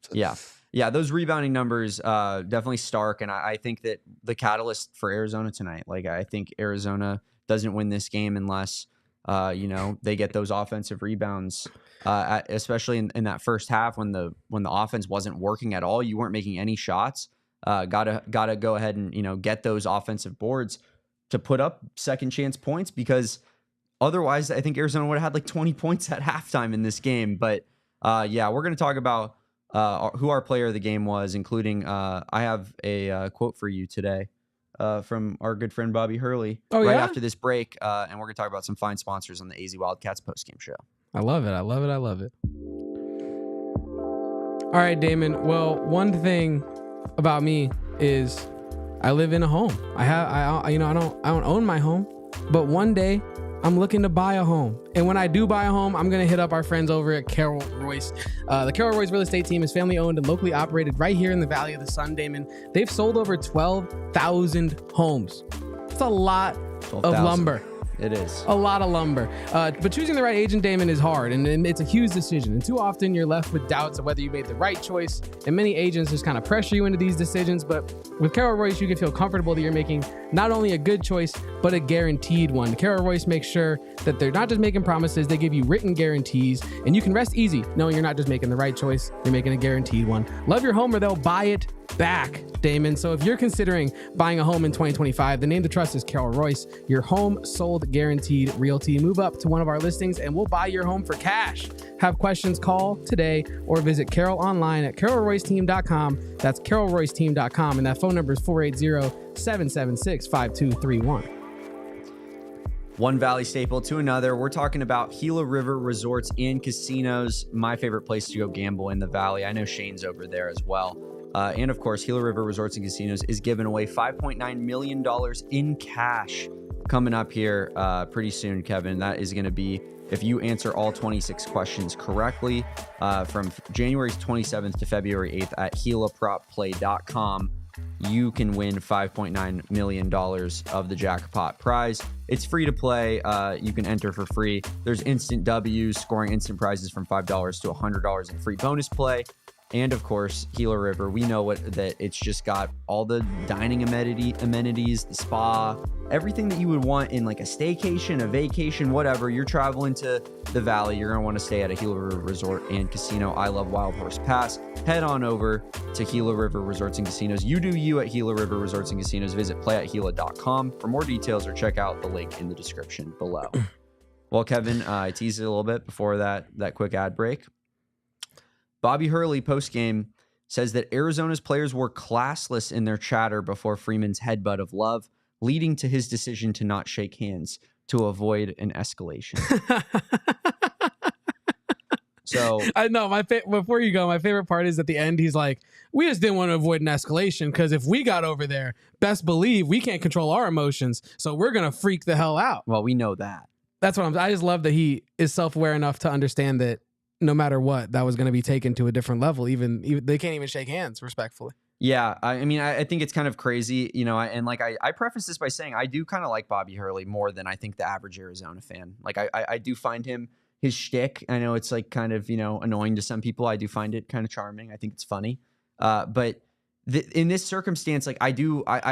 Yeah, those rebounding numbers definitely stark, and I think that the catalyst for Arizona tonight, like I think Arizona doesn't win this game unless they get those offensive rebounds, especially in that first half when the offense wasn't working at all. You weren't making any shots. Gotta go ahead and get those offensive boards to put up second chance points, because otherwise I think Arizona would have had like 20 points at halftime in this game. But we're gonna talk about who our player of the game was, including I have a quote for you today. From our good friend Bobby Hurley after this break. And we're going to talk about some fine sponsors on the AZ Wildcats postgame show. I love it. All right, Damon. Well, one thing about me is I live in a home. I don't own my home, but one day I'm looking to buy a home. And when I do buy a home, I'm going to hit up our friends over at Carroll Royce. The Carroll Royce real estate team is family owned and locally operated right here in the Valley of the Sun, Damon. They've sold over 12,000 homes. It's a lot of lumber. It is. A lot of lumber. But choosing the right agent, Damon, is hard, and it's a huge decision. And too often you're left with doubts of whether you made the right choice. And many agents just kind of pressure you into these decisions. But with Carroll Royce, you can feel comfortable that you're making not only a good choice, but a guaranteed one. Carroll Royce makes sure that they're not just making promises, they give you written guarantees. And you can rest easy knowing you're not just making the right choice, you're making a guaranteed one. Love your home or they'll buy it back, Damon. So if you're considering buying a home in 2025, the name to trust is Carroll Royce, your home sold guaranteed realty. Move up to one of our listings and we'll buy your home for cash. Have questions, call today or visit Carroll online at carrollroyceteam.com. That's carrollroyceteam.com, and that phone number is 480-776-5231. One Valley staple to another. We're talking about Gila River Resorts and Casinos, my favorite place to go gamble in the Valley. I know Shane's over there as well. And of course, Gila River Resorts and Casinos is giving away $5.9 million in cash coming up here pretty soon, Kevin. That is going to be, if you answer all 26 questions correctly, from January 27th to February 8th at GilaPropPlay.com. You can win $5.9 million of the jackpot prize. It's free to play. You can enter for free. There's instant W's, scoring instant prizes from $5 to $100 in free bonus play. And of course, Gila River, we know that it's just got all the dining amenities, the spa, everything that you would want in like a staycation, a vacation, whatever. You're traveling to the Valley, you're going to want to stay at a Gila River Resort and Casino. I love Wild Horse Pass. Head on over to Gila River Resorts and Casinos. You do you at Gila River Resorts and Casinos. Visit playatgila.com for more details or check out the link in the description below. Well, Kevin, I teased it a little bit before that quick ad break. Bobby Hurley postgame says that Arizona's players were classless in their chatter before Freeman's headbutt of love, leading to his decision to not shake hands to avoid an escalation. So I know before you go, my favorite part is at the end. He's like, "We just didn't want to avoid an escalation because if we got over there, best believe we can't control our emotions, so we're gonna freak the hell out." Well, we know that. That's what I just love that he is self-aware enough to understand that no matter what, that was going to be taken to a different level. Even they can't even shake hands respectfully. Yeah, I mean, I think it's kind of crazy, and like I preface this by saying I do kind of like Bobby Hurley more than I think the average Arizona fan. Like I do find his shtick. I know it's like kind of, annoying to some people. I do find it kind of charming. I think it's funny. But in this circumstance, like I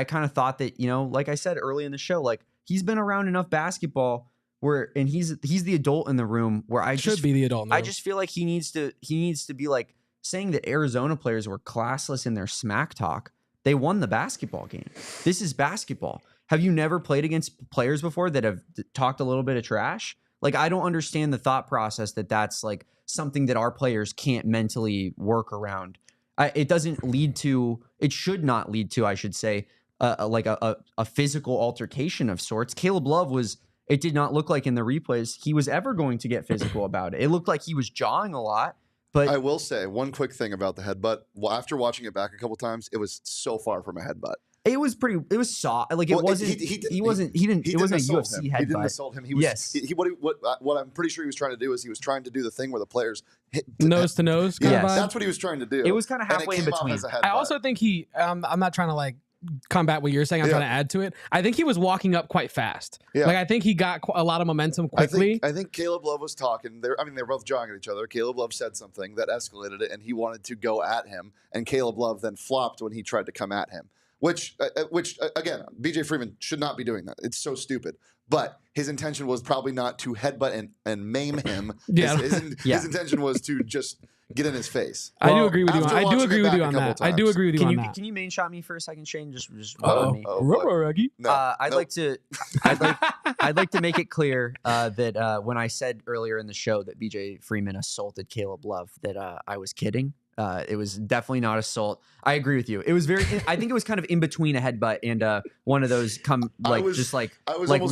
kind of thought that, like I said early in the show, like he's been around enough basketball and he's the adult in the room where I just feel like he needs to be like saying that Arizona players were classless in their smack talk. they won the basketball game. This is basketball. Have you never played against players before that have talked a little bit of trash? Like, I don't understand the thought process that that's like something that our players can't mentally work around. It doesn't lead to, it should not lead to, I should say, like a physical altercation of sorts. Caleb Love was, it did not look like in the replays he was ever going to get physical about it. It looked like he was jawing a lot. But I will say one quick thing about the headbutt. Well, after watching it back a couple times, it was so far from a headbutt. It was soft. Like, it wasn't, it wasn't a UFC headbutt. He didn't assault him. He was, yes. What I'm pretty sure he was trying to do is he was trying to do the thing where the players hit nose to nose. Yes. That's what he was trying to do. It was kind of halfway in between. I also think he, I'm not trying to like combat what you're saying. I'm trying to add to it. I think he was walking up quite fast. Yeah. Like, I think he got a lot of momentum quickly. I think Caleb Love was talking. They're both jawing at each other. Caleb Love said something that escalated it, and he wanted to go at him. And Caleb Love then flopped when he tried to come at him. Which again, BJ Freeman should not be doing that. It's so stupid. But his intention was probably not to headbutt and maim him. His intention was to just get in his face. I do agree with you. I do agree with you on that. I do agree with you on that. Can you main shot me for a second, Shane? Just me. No, I'd like to make it clear that when I said earlier in the show that BJ Freeman assaulted Caleb Love, that I was kidding. It was definitely not assault. I agree with you. It was I think it was kind of in between a headbutt and one of those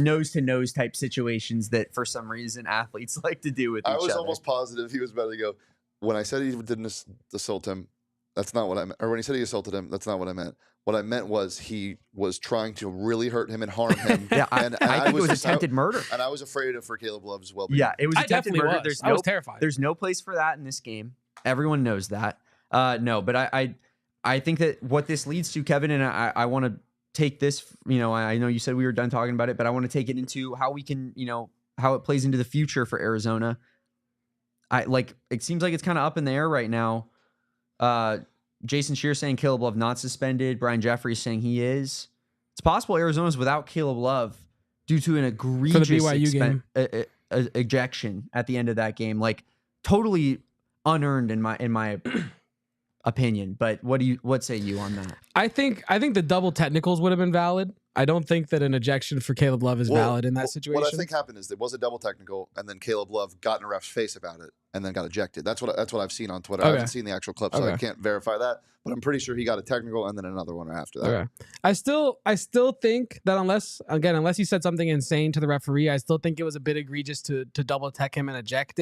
nose to nose type situations that for some reason athletes like to do with each other. I was almost positive he was about to go, when I said he didn't assault him, that's not what I meant. Or when he said he assaulted him, that's not what I meant. What I meant was he was trying to really hurt him and harm him. I think it was attempted murder. And I was afraid for Caleb Love's well-being. Yeah, it was attempted murder. I was terrified. There's no place for that in this game. Everyone knows that. No, but I think that what this leads to, Kevin, and I want to take this, I know you said we were done talking about it, but I want to take it into how we can, how it plays into the future for Arizona. It seems like it's kind of up in the air right now. Jason Shear saying Caleb Love not suspended. Brian Jeffries saying he is. It's possible Arizona's without Caleb Love due to an egregious for the BYU game. Ejection at the end of that game. Like, totally unearned in my opinion. But what say you on that? I think the double technicals would have been valid. I don't think that an ejection for Caleb Love is valid in that situation. What I think happened is there was a double technical, and then Caleb Love got in a ref's face about it, and then got ejected. That's what I've seen on Twitter. Okay. I haven't seen the actual clip, so I can't verify that. But I'm pretty sure he got a technical and then another one after that. Okay. I still think that unless he said something insane to the referee, I still think it was a bit egregious to double tech him and eject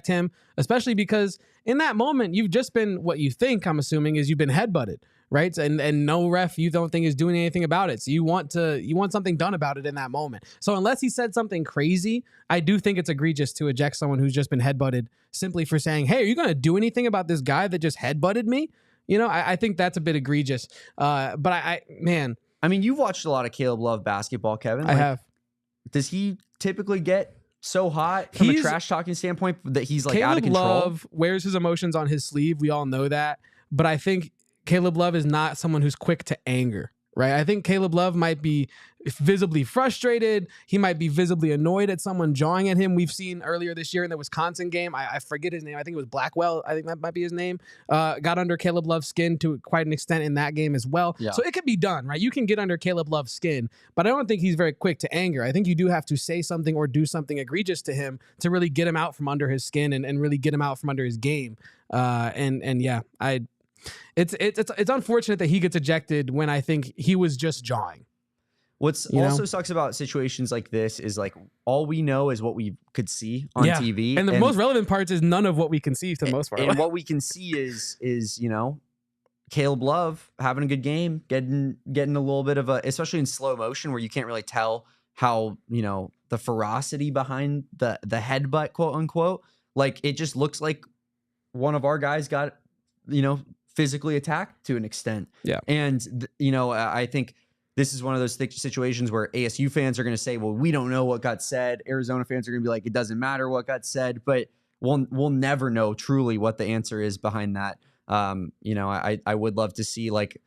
him, especially because in that moment you've just been, what you think, I'm assuming, is you've been headbutted. Right. And no ref you don't think is doing anything about it. So you want something done about it in that moment. So unless he said something crazy, I do think it's egregious to eject someone who's just been headbutted simply for saying, hey, are you going to do anything about this guy that just headbutted me? I think that's a bit egregious. But you've watched a lot of Caleb Love basketball, Kevin. I have. Does he typically get so hot from a trash talking standpoint that he's like out of control? Caleb Love wears his emotions on his sleeve. We all know that. But I think Caleb Love is not someone who's quick to anger, right? I think Caleb Love might be visibly frustrated. He might be visibly annoyed at someone jawing at him. We've seen earlier this year in the Wisconsin game, I forget his name. I think it was Blackwell. I think that might be his name. Got under Caleb Love's skin to quite an extent in that game as well. Yeah. So it could be done, right? You can get under Caleb Love's skin, but I don't think he's very quick to anger. I think you do have to say something or do something egregious to him to really get him out from under his skin and really get him out from under his game. It's unfortunate that he gets ejected when I think he was just jawing. What's also sucks about situations like this is like all we know is what we could see on TV. And the most relevant parts is none of what we can see for the most part. And what we can see is Caleb Love having a good game, getting a little bit of especially in slow motion where you can't really tell how, the ferocity behind the headbutt, quote unquote. Like, it just looks like one of our guys got, physically attacked to an extent. Yeah. And, I think this is one of those situations where ASU fans are going to say, well, we don't know what got said. Arizona fans are going to be like, it doesn't matter what got said, but we'll never know truly what the answer is behind that. I would love to see, like,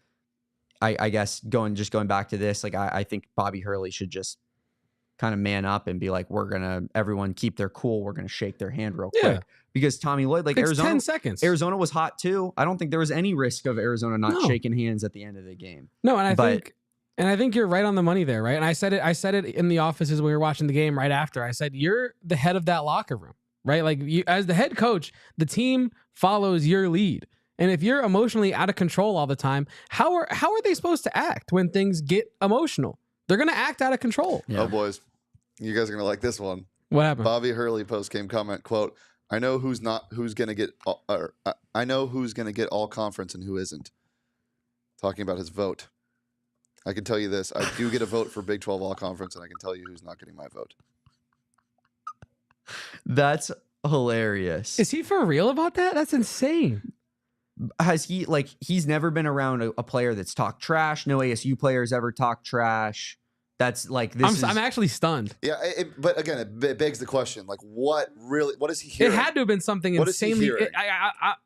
I guess going back to this, like, I think Bobby Hurley should just kind of man up and be like, everyone keep their cool. We're going to shake their hand real quick. Because Tommy Lloyd, like it's Arizona, 10 seconds. Arizona was hot too. I don't think there was any risk of Arizona not shaking hands at the end of the game. No, and I think you're right on the money there, right? And I said it in the offices when we were watching the game right after. I said, you're the head of that locker room, right? Like you, as the head coach, the team follows your lead. And if you're emotionally out of control all the time, how are they supposed to act when things get emotional? They're going to act out of control. Yeah. Oh, boys. You guys are going to like this one. What happened? Bobby Hurley post-game comment, quote, I know who's going to get all conference and who isn't. Talking about his vote. I can tell you this. I do get a vote for Big 12 all conference, and I can tell you who's not getting my vote. That's hilarious. Is he for real about that? That's insane. Has he, like, he's never been around a player that's talked trash. No ASU players ever talked trash. That's like this. I'm actually stunned. Yeah, but again, it begs the question: like, what is he hearing? It had to have been something insanely.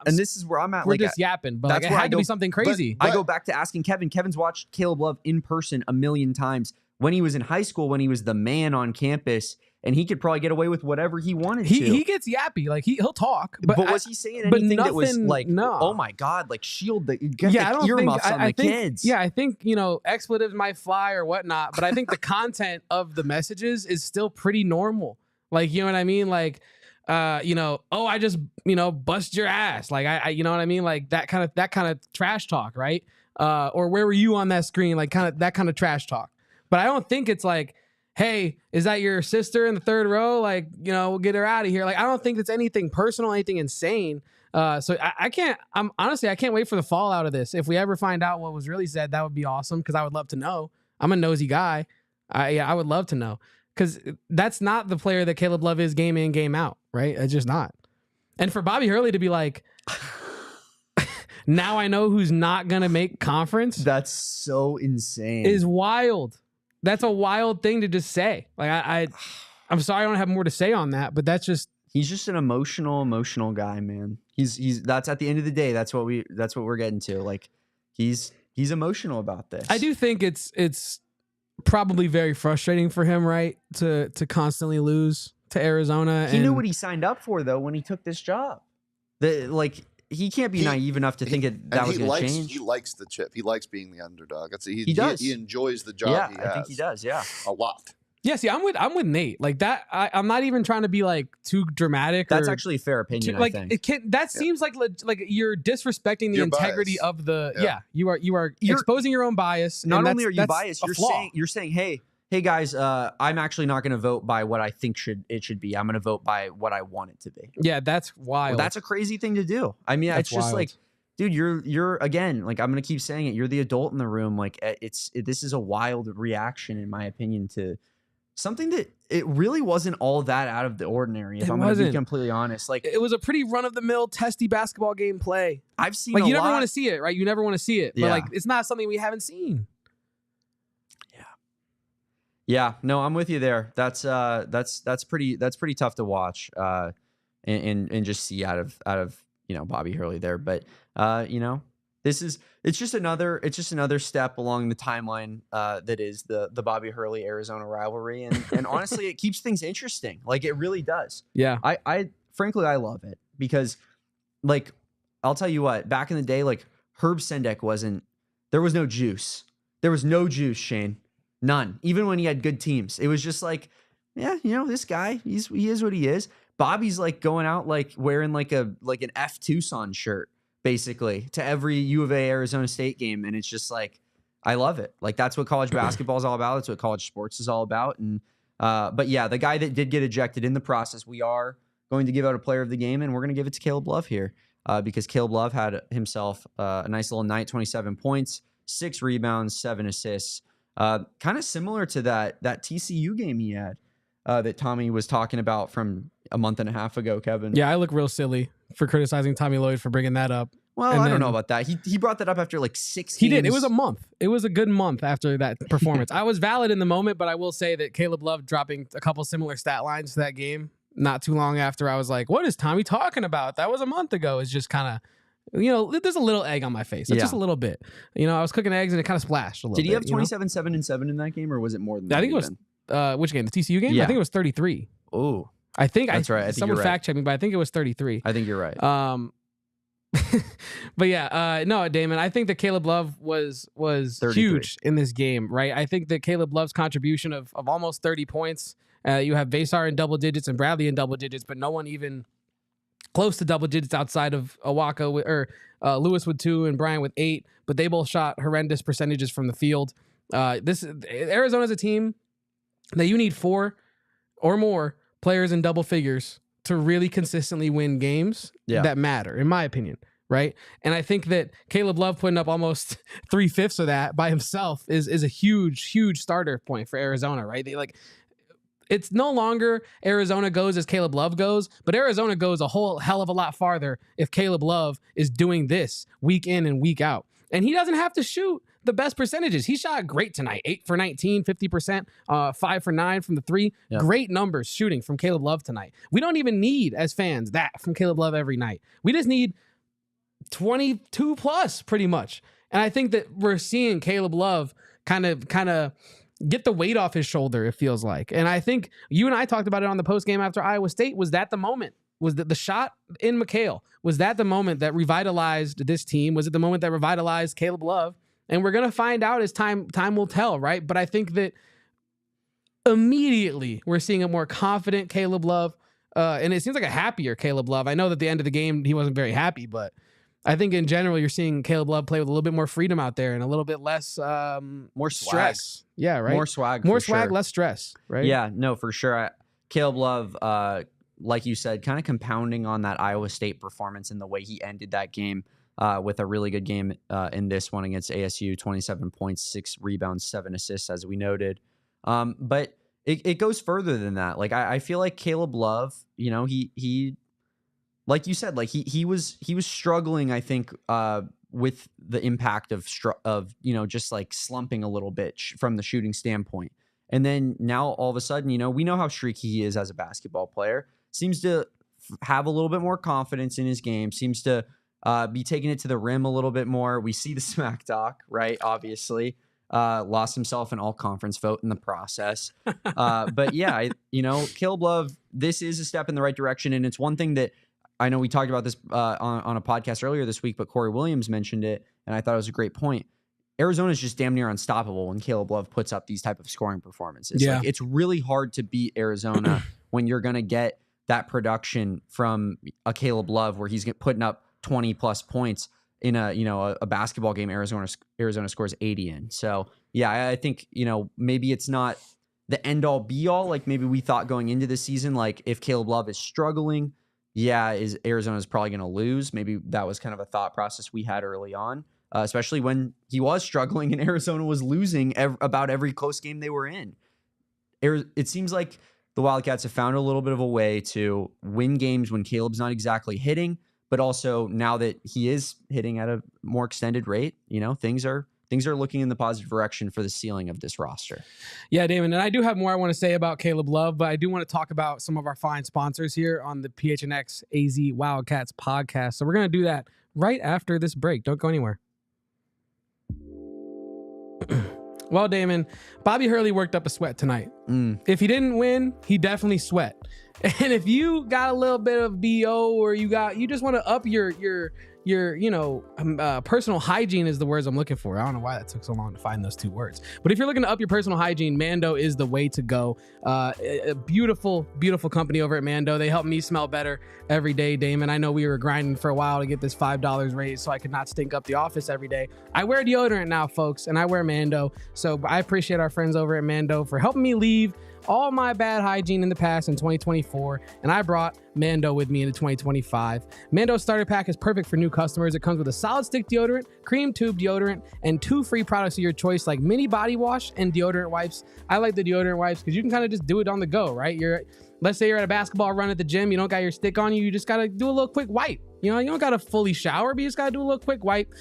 And this is where I'm at. We're just yapping, but that's it had to be something crazy. I go back to asking Kevin. Kevin's watched Caleb Love in person a million times. When he was in high school, when he was the man on campus, and he could probably get away with whatever he wanted to. He gets yappy, like he'll talk. But was he saying anything that was like, oh my God, like shield the earmuffs on the kids? Yeah, I think, expletives might fly or whatnot, but I think the content of the messages is still pretty normal. Like, you know what I mean? Like, I just, bust your ass. Like, I you know what I mean? Like that kind of trash talk, right? Or where were you on that screen? Like that kind of trash talk. But I don't think it's like, hey, is that your sister in the third row? Like, we'll get her out of here. Like, I don't think it's anything personal, anything insane. So I can't wait for the fallout of this. If we ever find out what was really said, that would be awesome because I would love to know. I'm a nosy guy. I would love to know because that's not the player that Caleb Love is game in, game out, right? It's just not. And for Bobby Hurley to be like, now I know who's not going to make conference. That's so insane. Is wild. That's a wild thing to just say. Like I'm sorry I don't have more to say on that, but he's just an emotional guy, man. That's at the end of the day, that's what we're getting to. Like he's emotional about this. I do think it's probably very frustrating for him, right? To constantly lose to Arizona. He knew what he signed up for though when he took this job. He can't be naive enough to think that was going to change. He likes the chip. He likes being the underdog. He does. He enjoys the job. Yeah, he has. I think he does. Yeah, a lot. Yeah, see, I'm with Nate. Like that, I'm not even trying to be like too dramatic. That's actually a fair opinion. Like I think seems like you're disrespecting the integrity biased. of the. Yeah, you are exposing your own bias. Not only are you biased, you're saying, hey guys, I'm actually not going to vote by what I think it should be. I'm going to vote by what I want it to be. Yeah, that's wild. Well, that's a crazy thing to do. I mean, it's just wild. Like, dude, you're again, like I'm going to keep saying it. You're the adult in the room. Like this is a wild reaction, in my opinion, to something that it really wasn't all that out of the ordinary. If I'm going to be completely honest, like it was a pretty run of the mill, testy basketball game play. I've seen like you never want to see it, right? You never want to see it, but yeah. like it's not something we haven't seen. Yeah, no, I'm with you there. That's pretty tough to watch, and just see out of Bobby Hurley there. But it's just another step along the timeline that is the Bobby Hurley Arizona rivalry, and honestly, it keeps things interesting. Like it really does. Yeah, I frankly I love it because, like, I'll tell you what, back in the day, like Herb Sendek there was no juice. There was no juice, Shane. None. Even when he had good teams, it was just like, yeah, this guy, he is what he is. Bobby's like going out like wearing like an F Tucson shirt basically to every U of A Arizona State game, and it's just like I love it. Like that's what college basketball is all about. That's what college sports is all about. And but yeah, the guy that did get ejected in the process, we are going to give out a player of the game, and we're going to give it to Caleb Love here because Caleb Love had himself a nice little night, 27 points, 6 rebounds, 7 assists. Kind of similar to that TCU game he had that Tommy was talking about from a month and a half ago, Kevin. Yeah, I look real silly for criticizing Tommy Lloyd for bringing that up. Well, I don't know about that. He brought that up after like 6 games. He did. It was a month. It was a good month after that performance. I was valid in the moment, but I will say that Caleb Love dropping a couple similar stat lines to that game not too long after, I was like, what is Tommy talking about? That was a month ago. It's just kind of, there's a little egg on my face. It's just a little bit. I was cooking eggs and it kind of splashed a little bit. Did he have 27, 7, and 7 in that game, or was it more than that? I think it was which game? The TCU game? Yeah. I think it was 33. Oh, I think that's right. I think someone you're right. fact check me, but I think it was 33. I think you're right. But yeah, no, Damon, I think that Caleb Love was 33. huge in this game, right? I think that Caleb Love's contribution of almost 30 points. You have Veesaar in double digits and Bradley in double digits, but no one even close to double digits outside of Awaka or Lewis with 2 and Brian with 8, but they both shot horrendous percentages from the field. Arizona's a team that you need 4 or more players in double figures to really consistently win games that matter, in my opinion, right? And I think that Caleb Love putting up almost 3/5 of that by himself is a huge starter point for Arizona, right? It's no longer Arizona goes as Caleb Love goes, but Arizona goes a whole hell of a lot farther if Caleb Love is doing this week in and week out. And he doesn't have to shoot the best percentages. He shot great tonight. 8 for 19, 50%, 5 for 9 from the 3. Yep. Great numbers shooting from Caleb Love tonight. We don't even need, as fans, that from Caleb Love every night. We just need 22 plus pretty much. And I think that we're seeing Caleb Love kind of get the weight off his shoulder, it feels like. And I think you and I talked about it on the post game after Iowa State. Was that the moment? Was the shot in McKale? Was that the moment that revitalized this team? Was it the moment that revitalized Caleb Love? And we're going to find out as time will tell, right? But I think that immediately we're seeing a more confident Caleb Love. And it seems like a happier Caleb Love. I know that at the end of the game, he wasn't very happy, but I think in general, you're seeing Caleb Love play with a little bit more freedom out there and a little bit less more stress. Yeah, right. More swag, less stress, right? Yeah, no, for sure. Caleb Love, like you said, kind of compounding on that Iowa State performance and the way he ended that game with a really good game in this one against ASU, 27 points, 6 rebounds, 7 assists, as we noted. But it goes further than that. Like I feel like Caleb Love, he like you said, like he was struggling, I think, with the impact of just like slumping a little bit from the shooting standpoint. And then now all of a sudden, we know how streaky he is as a basketball player. Seems to have a little bit more confidence in his game. Seems to be taking it to the rim a little bit more. We see the smack talk, right? Obviously, lost himself an all-conference vote in the process. But yeah, Caleb Love, this is a step in the right direction, and it's one thing that I know we talked about this on a podcast earlier this week, but Corey Williams mentioned it, and I thought it was a great point. Arizona is just damn near unstoppable when Caleb Love puts up these type of scoring performances. Yeah. Like, it's really hard to beat Arizona when you're going to get that production from a Caleb Love where he's putting up 20 plus points in a basketball game Arizona scores 80 in. So yeah, I think, maybe it's not the end all be all. Like maybe we thought going into the season, like if Caleb Love is struggling, is Arizona's probably going to lose. Maybe that was kind of a thought process we had early on, especially when he was struggling and Arizona was losing about every close game they were in. It seems like the Wildcats have found a little bit of a way to win games when Caleb's not exactly hitting, but also now that he is hitting at a more extended rate, things are looking in the positive direction for the ceiling of this roster. Yeah, Damon, and I do have more I want to say about Caleb Love, but I do want to talk about some of our fine sponsors here on the PHNX AZ Wildcats podcast. So we're going to do that right after this break. Don't go anywhere. Well, Damon, Bobby Hurley worked up a sweat tonight. If he didn't win, he definitely sweat. And if you got a little bit of BO or you just want to up your personal hygiene is the words I'm looking for. I don't know why that took so long to find those two words. But if you're looking to up your personal hygiene, Mando is the way to go. A beautiful, beautiful company over at Mando. They help me smell better every day, Damon. I know we were grinding for a while to get this $5 raised so I could not stink up the office every day. I wear deodorant now, folks, and I wear Mando. So I appreciate our friends over at Mando for helping me leave all my bad hygiene in the past in 2024, and I brought Mando with me into 2025. Mando's starter pack is perfect for new customers. It comes with a solid stick deodorant, cream tube deodorant, and 2 free products of your choice like mini body wash and deodorant wipes. I like the deodorant wipes because you can kind of just do it on the go, right? Let's say you're at a basketball run at the gym, you don't got your stick on you, you just got to do a little quick wipe. You don't got to fully shower, but you just got to do a little quick wipe.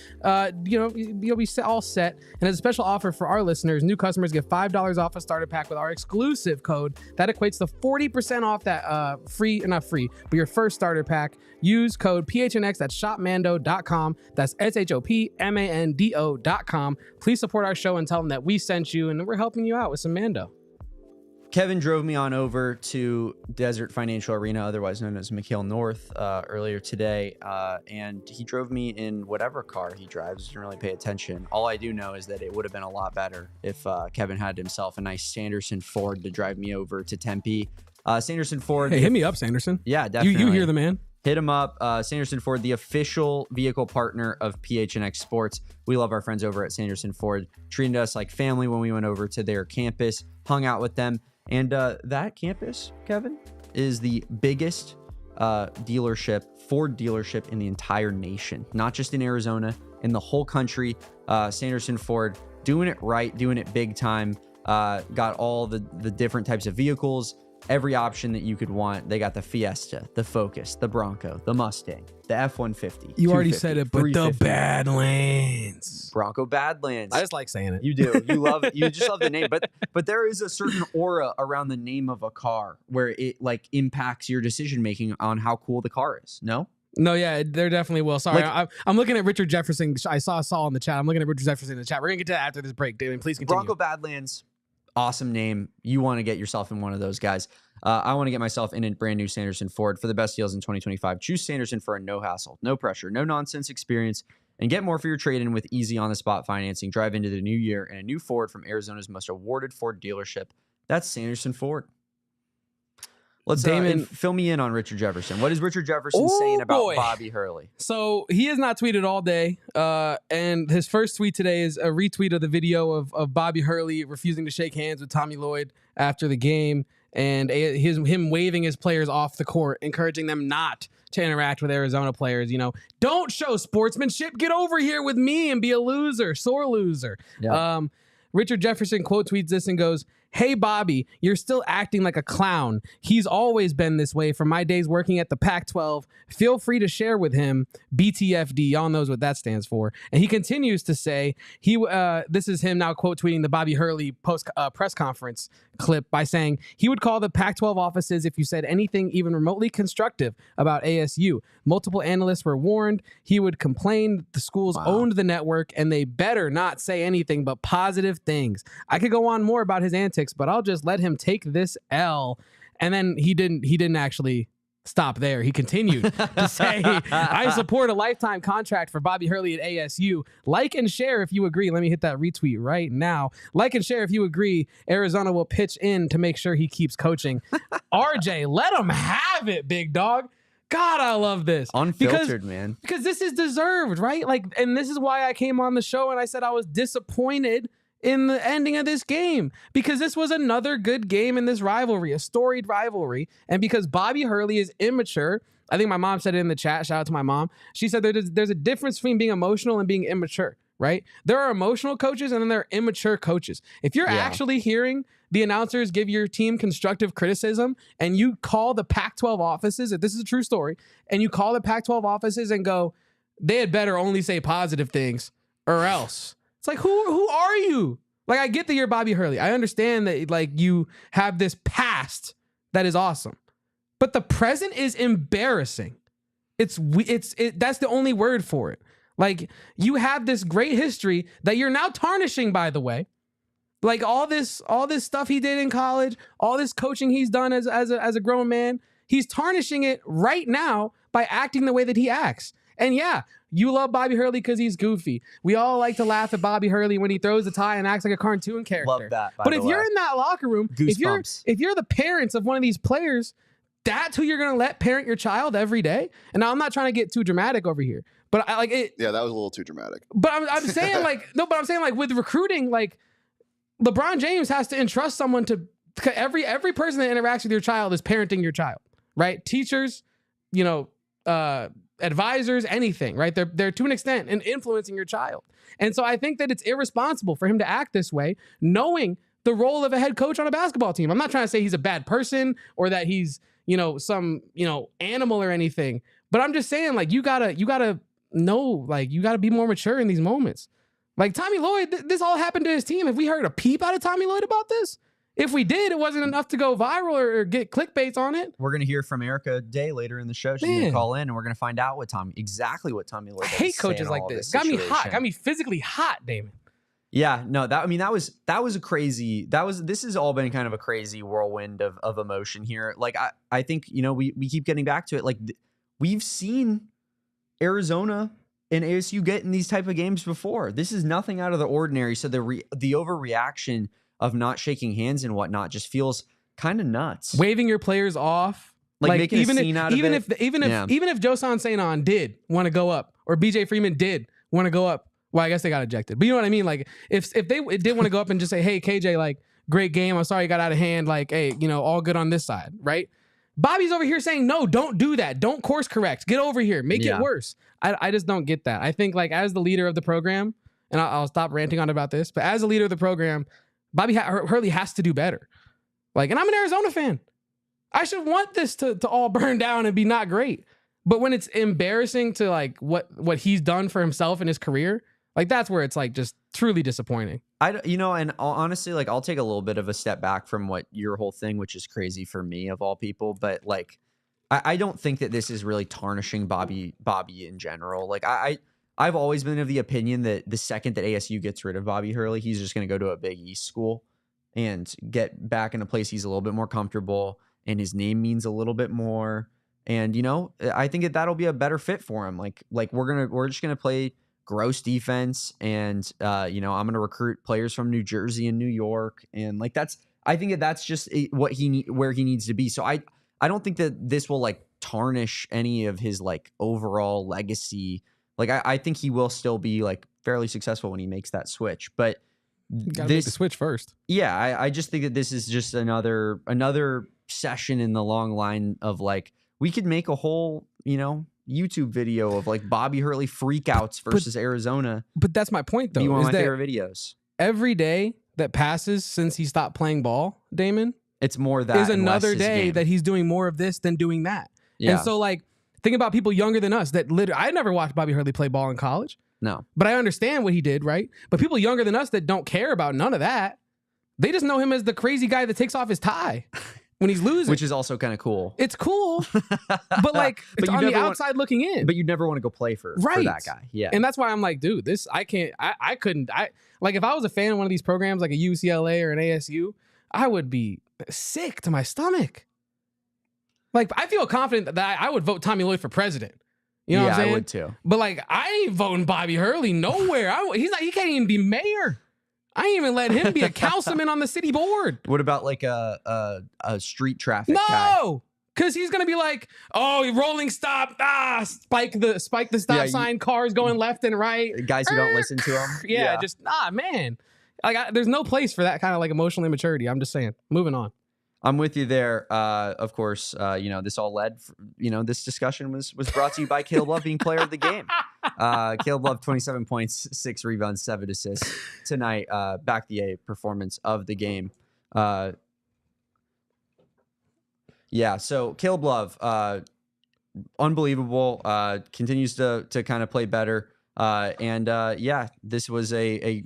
You'll be all set. And as a special offer for our listeners, new customers get $5 off a starter pack with our exclusive code. That equates to 40% off that not free, but your first starter pack. Use code PHNX at shopmando.com. That's SHOPMANDO.com. Please support our show and tell them that we sent you and we're helping you out with some Mando. Kevin drove me on over to Desert Financial Arena, otherwise known as McKale North, earlier today, and he drove me in whatever car he drives. Didn't really pay attention. All I do know is that it would have been a lot better if Kevin had himself a nice Sanderson Ford to drive me over to Tempe. Sanderson Ford. Hey, hit me up, Sanderson. Yeah, definitely. You hear the man. Hit him up. Sanderson Ford, the official vehicle partner of PHNX Sports. We love our friends over at Sanderson Ford. Treated us like family when we went over to their campus, hung out with them. And that campus, Kevin, is the biggest Ford dealership in the entire nation, not just in Arizona, in the whole country. Sanderson Ford doing it right, doing it big time. Got all the different types of vehicles, every option that you could want. They got the Fiesta, the Focus, the Bronco, the Mustang, the F-150. You already said it, but the Badlands. Bronco Badlands. I just like saying it. You do. You love it. You just love the name. But there is a certain aura around the name of a car where it like impacts your decision making on how cool the car is. No? No, yeah, there definitely will. Sorry, I'm looking at Richard Jefferson. I saw Saul in the chat. I'm looking at Richard Jefferson in the chat. We're going to get to that after this break, Damon. Please continue. Bronco Badlands. Awesome name. You want to get yourself in one of those guys. I want to get myself in a brand new Sanderson Ford for the best deals in 2025. Choose Sanderson for a no hassle, no pressure, no nonsense experience, and get more for your trade-in with easy on-the-spot financing. Drive into the new year in a new Ford from Arizona's most awarded Ford dealership. That's Sanderson Ford. Let's Damon, fill me in on Richard Jefferson. What is Richard Jefferson saying about Bobby Hurley? So he has not tweeted all day, and his first tweet today is a retweet of the video of Bobby Hurley refusing to shake hands with Tommy Lloyd after the game, and him waving his players off the court, encouraging them not to interact with Arizona players. You know, don't show sportsmanship. Get over here with me and be a loser, sore loser. Yeah. Richard Jefferson quote tweets this and goes, "Hey, Bobby, you're still acting like a clown. He's always been this way from my days working at the Pac-12. Feel free to share with him. BTFD." Y'all knows what that stands for. And he continues to say, this is him now quote tweeting the Bobby Hurley post press conference clip by saying, "He would call the Pac-12 offices if you said anything even remotely constructive about ASU. Multiple analysts were warned. He would complain the schools owned the network and they better not say anything but positive things. I could go on more about his antics, but I'll just let him take this L." And then he didn't actually stop there. He continued to say, "I support a lifetime contract for Bobby Hurley at ASU. Like and share if you agree." Let me hit that retweet right now. "Like and share if you agree. Arizona will pitch in to make sure he keeps coaching." RJ, let him have it, big dog. God, I love this. Unfiltered, man. Because this is deserved, right? Like, and this is why I came on the show and I said I was disappointed in the ending of this game, because this was another good game in this rivalry, a storied rivalry. And because Bobby Hurley is immature, I think my mom said it in the chat, shout out to my mom. She said there's a difference between being emotional and being immature, right? There are emotional coaches and then there are immature coaches. If you're actually hearing the announcers give your team constructive criticism and you call the Pac-12 offices, if this is a true story, and you call the Pac-12 offices and go, they had better only say positive things or else. It's like, who are you? Like, I get that you're Bobby Hurley. I understand that, like, you have this past that is awesome, but the present is embarrassing. That's the only word for it. Like, you have this great history that you're now tarnishing, by the way. Like, all this stuff he did in college, all this coaching he's done as a grown man, he's tarnishing it right now by acting the way that he acts. And yeah, you love Bobby Hurley because he's goofy. We all like to laugh at Bobby Hurley when he throws a tie and acts like a cartoon character. Love that. But if you're in that locker room, if you're the parents of one of these players, that's who you're going to let parent your child every day. And now I'm not trying to get too dramatic over here, but I like it. Yeah, that was a little too dramatic. But I'm saying I'm saying with recruiting, like, LeBron James has to entrust someone to every person that interacts with your child is parenting your child, right? Teachers, advisors, anything, right? They're to an extent and influencing your child. And so I think that it's irresponsible for him to act this way, knowing the role of a head coach on a basketball team. I'm not trying to say he's a bad person or that he's, some, animal or anything, but I'm just saying, like, you gotta know, like, you gotta be more mature in these moments. Like, Tommy Lloyd, this all happened to his team. Have we heard a peep out of Tommy Lloyd about this? If we did, it wasn't enough to go viral or get clickbaits on it. We're going to hear from Erica Day later in the show. She's going to call in, and we're going to find out exactly what Tommy Lloyd. I hate coaches like this. Got me hot. Got me physically hot, Damon. Yeah, no, that was a crazy, this has all been kind of a crazy whirlwind of emotion here. Like, I think, we keep getting back to it. Like, we've seen Arizona and ASU get in these type of games before. This is nothing out of the ordinary. So the overreaction of not shaking hands and whatnot just feels kind of nuts. Waving your players off. Like making a scene out of it. Even if Josan St. did want to go up, or BJ Freeman did want to go up, well, I guess they got ejected. But you know what I mean? Like, if they did want to go up and just say, hey, KJ, like, great game. I'm sorry you got out of hand. Like, hey, all good on this side, right? Bobby's over here saying, no, don't do that. Don't course correct. Get over here. Make it worse. I just don't get that. I think, like, as the leader of the program, and I'll stop ranting on about this, but as the leader of the program, Bobby Hurley has to do better. Like, and I'm an Arizona fan. I should want this to all burn down and be not great. But when it's embarrassing to, like, what he's done for himself in his career, like, that's where it's, like, just truly disappointing. And honestly, like, I'll take a little bit of a step back from what your whole thing, which is crazy for me of all people. But, like, I don't think that this is really tarnishing Bobby in general. Like, I've always been of the opinion that the second that ASU gets rid of Bobby Hurley, he's just going to go to a Big East school and get back in a place he's a little bit more comfortable and his name means a little bit more. And, I think that'll be a better fit for him. Like we're just going to play gross defense, and I'm going to recruit players from New Jersey and New York, and, like, I think that's just where he needs to be. So I don't think that this will, like, tarnish any of his, like, overall legacy. Like, I think he will still be, like, fairly successful when he makes that switch, but you gotta make the switch first. Yeah, I just think that this is just another session in the long line of, like, we could make a whole YouTube video of, like, Bobby Hurley freakouts versus Arizona. But that's my point, though. Be one of my favorite videos. Every day that passes since he stopped playing ball, Damon, it's more that is another day that he's doing more of this than doing that. Yeah. And so, like, think about people younger than us that literally, I never watched Bobby Hurley play ball in college. No. But I understand what he did, right? But people younger than us that don't care about none of that, they just know him as the crazy guy that takes off his tie when he's losing. Which is also kind of cool. It's cool, but, like, it's on the outside looking in. But you'd never want to go play for that guy. Yeah. And that's why I'm like, dude, this, I couldn't, like, if I was a fan of one of these programs, like a UCLA or an ASU, I would be sick to my stomach. Like, I feel confident that I would vote Tommy Lloyd for president. You know what I'm saying? I would too. But, like, I ain't voting Bobby Hurley nowhere. He can't even be mayor. I ain't even let him be a councilman on the city board. What about, like, a street traffic guy? No, because he's gonna be like, oh, rolling stop, spike the stop sign, cars going left and right. Guys who don't listen to him. Yeah, just man. Like, there's no place for that kind of, like, emotional immaturity. I'm just saying. Moving on. I'm with you there. Of course, this all led, this discussion was brought to you by Caleb Love being player of the game. Caleb Love, 27 points, 6 rebounds, 7 assists tonight. Back the A performance of the game. So Caleb Love, unbelievable. Continues to kind of play better. This was a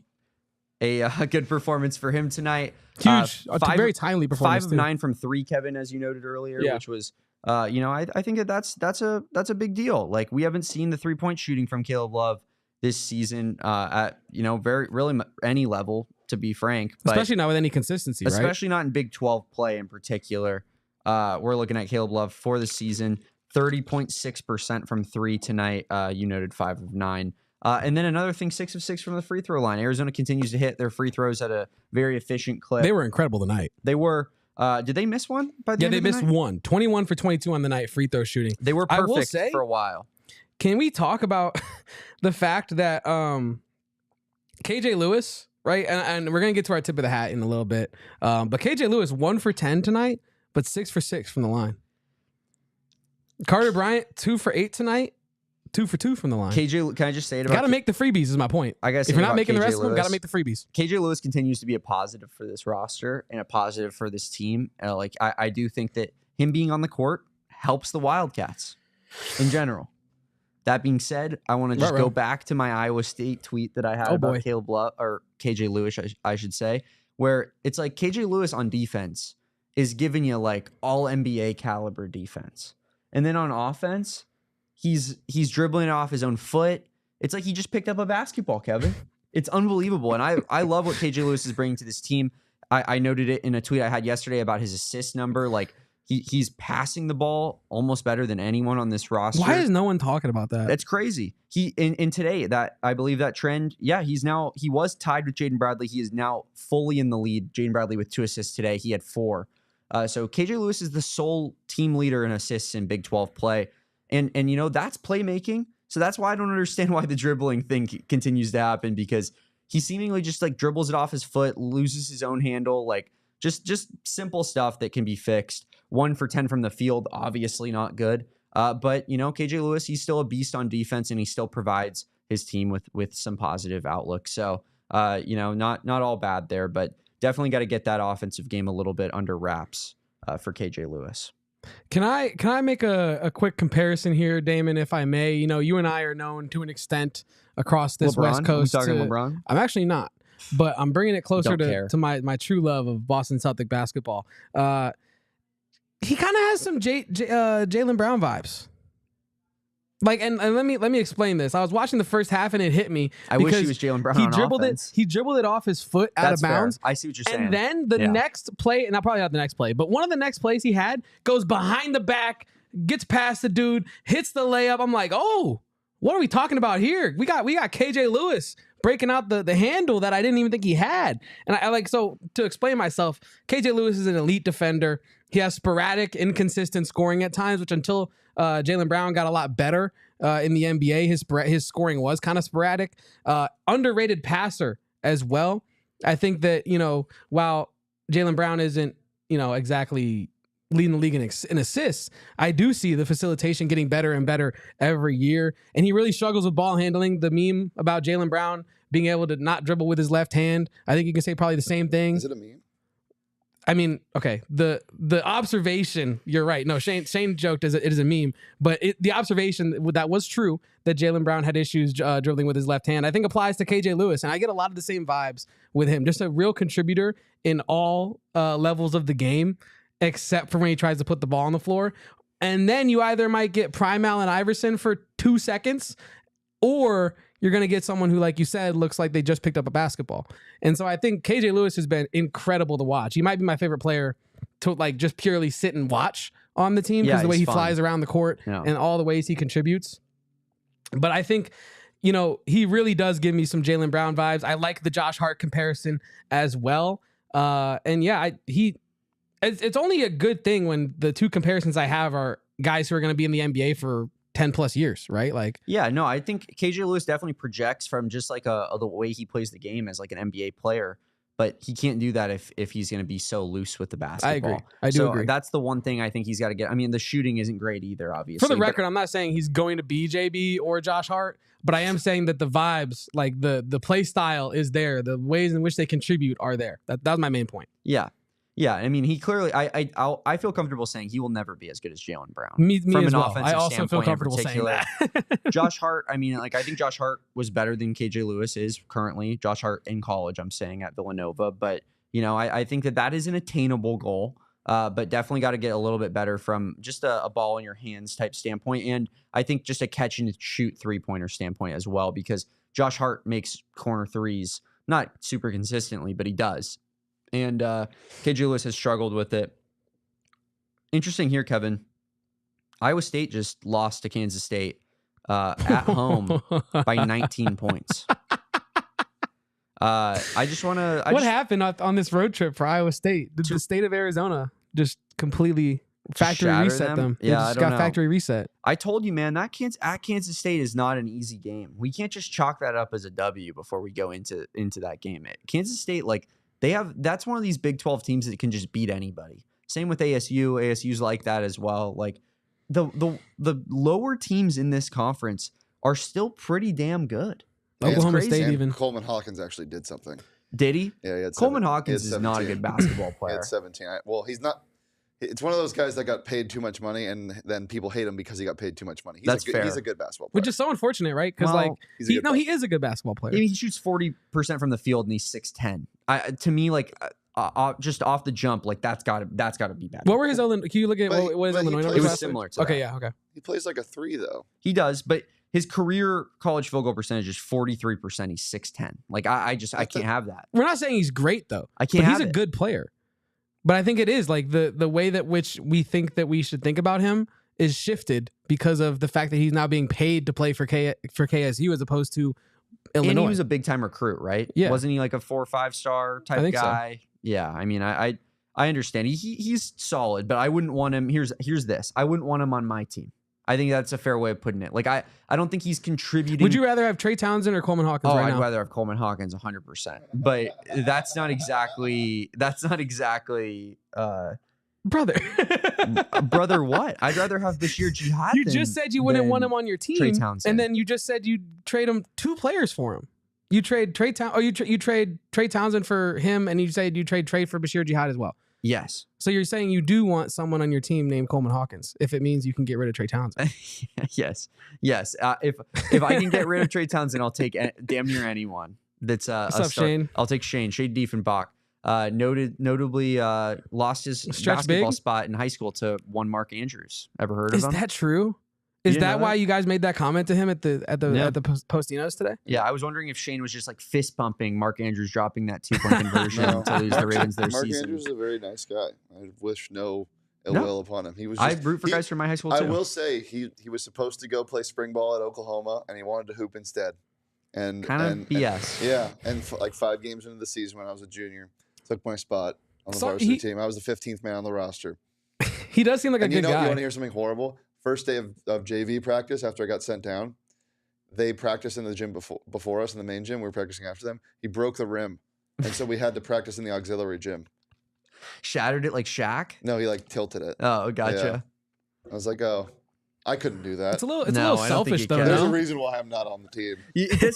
good performance for him tonight. Huge, very timely performance. 5 of 9 from 3, Kevin, as you noted earlier, which was, I think that's a big deal. Like, we haven't seen the 3-point shooting from Caleb Love this season at really any level, to be frank, but especially not with any consistency, especially not in Big 12 play in particular. We're looking at Caleb Love for the season, 30.6% from 3 tonight. You noted 5 of 9. And then another thing, 6 of 6 from the free throw line. Arizona continues to hit their free throws at a very efficient clip. They were incredible tonight. They were. Did they miss one by the end of the night? Yeah, they missed one. 21 for 22 on the night free throw shooting. They were perfect for a while. Can we talk about the fact that KJ Lewis, right? And we're going to get to our tip of the hat in a little bit. But KJ Lewis, 1 for 10 tonight, but 6 for 6 from the line. Carter Bryant, 2 for 8 tonight. 2 for 2 from the line. KJ, can I just say it about... Got to make the freebies is my point. I guess if you're not making the rest of them, got to make the freebies. KJ Lewis continues to be a positive for this roster and a positive for this team. I do think that him being on the court helps the Wildcats in general. That being said, I want to just go back to my Iowa State tweet that I had about Caleb Love, or KJ Lewis, I should say, where it's like KJ Lewis on defense is giving you, like, all NBA caliber defense. And then on offense, he's dribbling it off his own foot. It's like he just picked up a basketball, Kevin. It's unbelievable. And I love what KJ Lewis is bringing to this team. I noted it in a tweet I had yesterday about his assist number. Like he's passing the ball almost better than anyone on this roster. Why is no one talking about that? That's crazy. He in today, that I believe that trend. Yeah, he was tied with Jaden Bradley. He is now fully in the lead. Jaden Bradley with 2 assists today. He had 4. So KJ Lewis is the sole team leader in assists in Big 12 play. And that's playmaking. So that's why I don't understand why the dribbling thing continues to happen, because he seemingly just like dribbles it off his foot, loses his own handle, like just simple stuff that can be fixed. 1 for 10 from the field, obviously not good. But KJ Lewis, he's still a beast on defense, and he still provides his team with some positive outlook. So not all bad there, but definitely got to get that offensive game a little bit under wraps for KJ Lewis. Can I make a quick comparison here, Damon, if I may? You and I are known to an extent across this LeBron? West Coast. I'm talking LeBron? I'm actually not, but I'm bringing it closer Don't to my true love of Boston Celtic basketball. He kind of has some Jaylen Brown vibes. Like, and let me explain this. I was watching the first half and it hit me. I wish he was Jaylen Brown. He dribbled it. He dribbled it off his foot out of bounds. Fair. I see what you're saying. And then the next play, not probably not the next play, but one of the next plays he had goes behind the back, gets past the dude, hits the layup. I'm like, oh, what are we talking about here? We got KJ Lewis breaking out the handle that I didn't even think he had. And I like, so to explain myself, KJ Lewis is an elite defender. He has sporadic, inconsistent scoring at times, which until Jaylen Brown got a lot better in the NBA, his scoring was kind of sporadic. Underrated passer as well. I think that, while Jaylen Brown isn't, exactly leading the league in assists, I do see the facilitation getting better and better every year. And he really struggles with ball handling. The meme about Jaylen Brown being able to not dribble with his left hand, I think you can say probably the same thing. Is it a meme? I mean, okay, the observation, you're right. No, Shane joked it is a meme, but the observation that was true, that Jaylen Brown had issues dribbling with his left hand, I think applies to KJ Lewis. And I get a lot of the same vibes with him. Just a real contributor in all levels of the game, except for when he tries to put the ball on the floor. And then you either might get prime Allen Iverson for 2 seconds, or you're going to get someone who, like you said, looks like they just picked up a basketball. And so I think KJ Lewis has been incredible to watch. He might be my favorite player to like just purely sit and watch on the team, because the way he flies around the court and all the ways he contributes. But I think, he really does give me some Jaylen Brown vibes. I like the Josh Hart comparison as well. And yeah, it's only a good thing when the 2 comparisons I have are guys who are going to be in the NBA for 10 plus years, right? Like, yeah, no, I think KJ Lewis definitely projects from just like the way he plays the game as like an NBA player, but he can't do that if he's going to be so loose with the basketball. I agree. I do agree. That's the one thing I think he's got to get. I mean, the shooting isn't great either, obviously. For the record, I'm not saying he's going to be JB or Josh Hart, but I am saying that the vibes, like the play style is there. The ways in which they contribute are there. That's my main point. Yeah. Yeah, I mean, he clearly. I feel comfortable saying he will never be as good as Jaylen Brown. Me from as an well. offensive I also feel comfortable saying that. Josh Hart. I mean, like I think Josh Hart was better than KJ Lewis is currently. Josh Hart in college, I'm saying at Villanova, but I think that is an attainable goal. But definitely got to get a little bit better from just a ball in your hands type standpoint, and I think just a catch and shoot 3-pointer standpoint as well, because Josh Hart makes corner threes not super consistently, but he does. And KJ Lewis has struggled with it. Interesting here, Kevin. Iowa State just lost to Kansas State at home by 19 points. I just want to... What happened on this road trip for Iowa State? Did the state of Arizona just completely factory reset them? Yeah, they just got factory reset. I told you, man, that Kansas State is not an easy game. We can't just chalk that up as a W before we go into that game. Kansas State, like... That's one of these Big 12 teams that can just beat anybody. Same with ASU. ASU's like that as well. Like the lower teams in this conference are still pretty damn good. Oklahoma State even. Coleman Hawkins actually did something. Did he? Yeah, he had Coleman Hawkins is not a good basketball player. He had 17. Well, he's not. It's one of those guys that got paid too much money, and then people hate him because he got paid too much money. That's fair. He's a good basketball player. Which is so unfortunate, right? Because he is a good basketball player. I mean, he shoots 40% from the field and he's 6'10". To me, like just off the jump, like that's got to be bad. What were his Illinois? Can you look at what his Illinois numbers? It was similar to okay, that. yeah, okay. He plays like a 3 though. He does, but his career college field goal percentage is 43%. He's 6'10". Like I can't have that. We're not saying he's great though. I can't. But he's a good player. But I think it is like the way that which we think that we should think about him is shifted because of the fact that he's now being paid to play for KSU as opposed to Illinois. And he was a big time recruit, right? Yeah. Wasn't he like a 4 or 5 star type guy? So. Yeah. I mean, I understand. He's solid, but I wouldn't want him. Here's this. I wouldn't want him on my team. I think that's a fair way of putting it. Like I don't think he's contributing. Would you rather have Trey Townsend or Coleman Hawkins right now? I'd rather have Coleman Hawkins 100%. But that's not exactly brother. Brother what? I'd rather have Bashir Jihad. You just said you wouldn't want him on your team. Trey Townsend. And then you just said you'd trade him 2 players for him. You trade Trey you trade Trey Townsend for him, and you said you trade Trey for Bashir Jihad as well. Yes. So you're saying you do want someone on your team named Coleman Hawkins if it means you can get rid of Trey Townsend. Yes. If I can get rid of Trey Townsend, I'll take damn near anyone. That's What's up, Shane? I'll take Shane Diefenbach. Notably lost his basketball spot in high school to one Mark Andrews. Ever heard of him? Is that true? Is that why you guys made that comment to him at the Postinos today? Yeah, I was wondering if Shane was just like fist bumping Mark Andrews dropping that 2-point conversion to lose the Ravens their Mark season. Andrews is a very nice guy. I wish no ill will upon him. He was. I root for guys from my high school too. I will say he was supposed to go play spring ball at Oklahoma, and he wanted to hoop instead. And kind of BS. And like 5 games into the season when I was a junior, took my spot on the varsity team. I was the 15th man on the roster. He does seem like a good guy. You want to hear something horrible? First day of JV practice after I got sent down, they practiced in the gym before us in the main gym. We were practicing after them. He broke the rim, and so we had to practice in the auxiliary gym. Shattered it like Shaq? No, he like tilted it. Oh, gotcha. Yeah. I was like, oh, I couldn't do that. It's a little selfish though. There's a reason why I'm not on the team.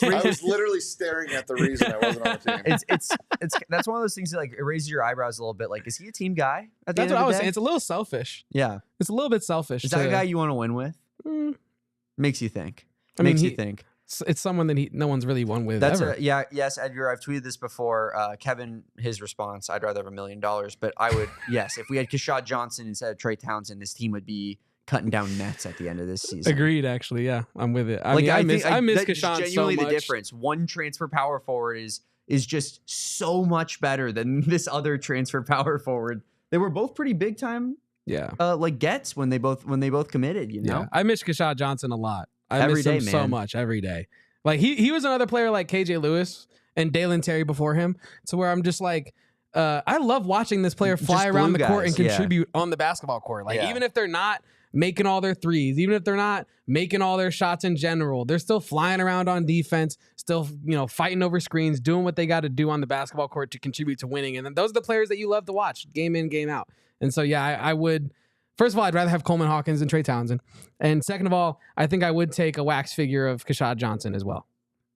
I was literally staring at the reason I wasn't on the team. It's that's one of those things that like raises your eyebrows a little bit. Like, is he a team guy? That's what I was saying. It's a little selfish. Yeah, it's a little bit selfish. Is that a guy you want to win with? Makes you think. Makes you think. It's someone that no one's really won with. That's ever. Yes, Edgar. I've tweeted this before. Kevin, his response: I'd rather have $1 million, but I would. Yes, if we had Keshad Johnson instead of Trey Townsend, this team would be cutting down nets at the end of this season. Agreed. Actually, yeah, I'm with it. I miss Keshad genuinely so much. The difference. One transfer power forward is just so much better than this other transfer power forward. They were both pretty big time. Yeah. Like gets when they both committed. You know. Yeah. I miss Keshad Johnson a lot. I miss him so much every day. Like he was another player like KJ Lewis and Dalen Terry before him, to where I'm just like, I love watching this player fly around the court and contribute on the basketball court. Like even if they're not making all their threes, even if they're not making all their shots in general, they're still flying around on defense, still, fighting over screens, doing what they got to do on the basketball court to contribute to winning. And then those are the players that you love to watch game in, game out. And so, yeah, I would, first of all, I'd rather have Coleman Hawkins than Trey Townsend. And second of all, I think I would take a wax figure of Keshad Johnson as well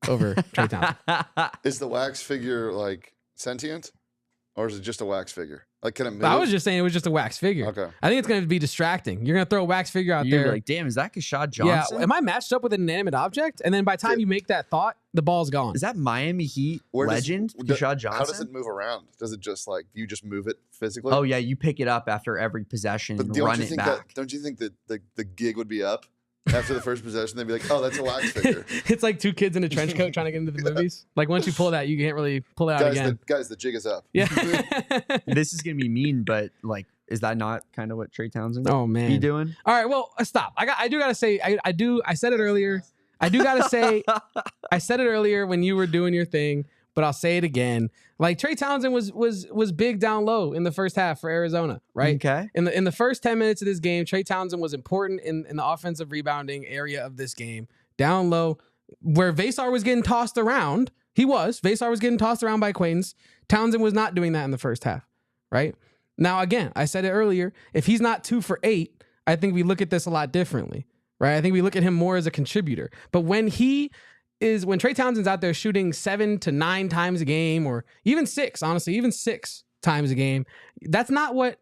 over Trey Townsend. Is the wax figure like sentient, or is it just a wax figure? Like, can it move? I was just saying it was just a wax figure. Okay. I think it's going to be distracting. You're going to throw a wax figure out there. You're like, damn, is that Keshad Johnson? Yeah. Am I matched up with an inanimate object? And then by the time you make that thought, the ball's gone. Is that Miami Heat legend, Keshad Johnson? How does it move around? Does it just like, you just move it physically? Oh, yeah. You pick it up after every possession and run it back. Don't you think that the gig would be up? After the first possession, they'd be like, oh, that's a wax figure. It's like 2 kids in a trench coat trying to get into the movies. Like, once you pull that, you can't really pull it out again. The jig is up. Yeah. This is going to be mean, but, like, is that not kind of what Trey Townsend be doing? All right, well, stop. I do got to say, I said it earlier. I do got to say, I said it earlier when you were doing your thing, but I'll say it again. Like, Trey Townsend was big down low in the first half for Arizona, right? Okay. In the first 10 minutes of this game, Trey Townsend was important in the offensive rebounding area of this game. Down low, where Veesaar was getting tossed around. Veesaar was getting tossed around by acquaintance. Townsend was not doing that in the first half, right? Now, again, I said it earlier, if he's not 2 for 8, I think we look at this a lot differently, right? I think we look at him more as a contributor. But when Trey Townsend's out there shooting 7 to 9 times a game, or even 6, honestly, even 6 times a game, that's not what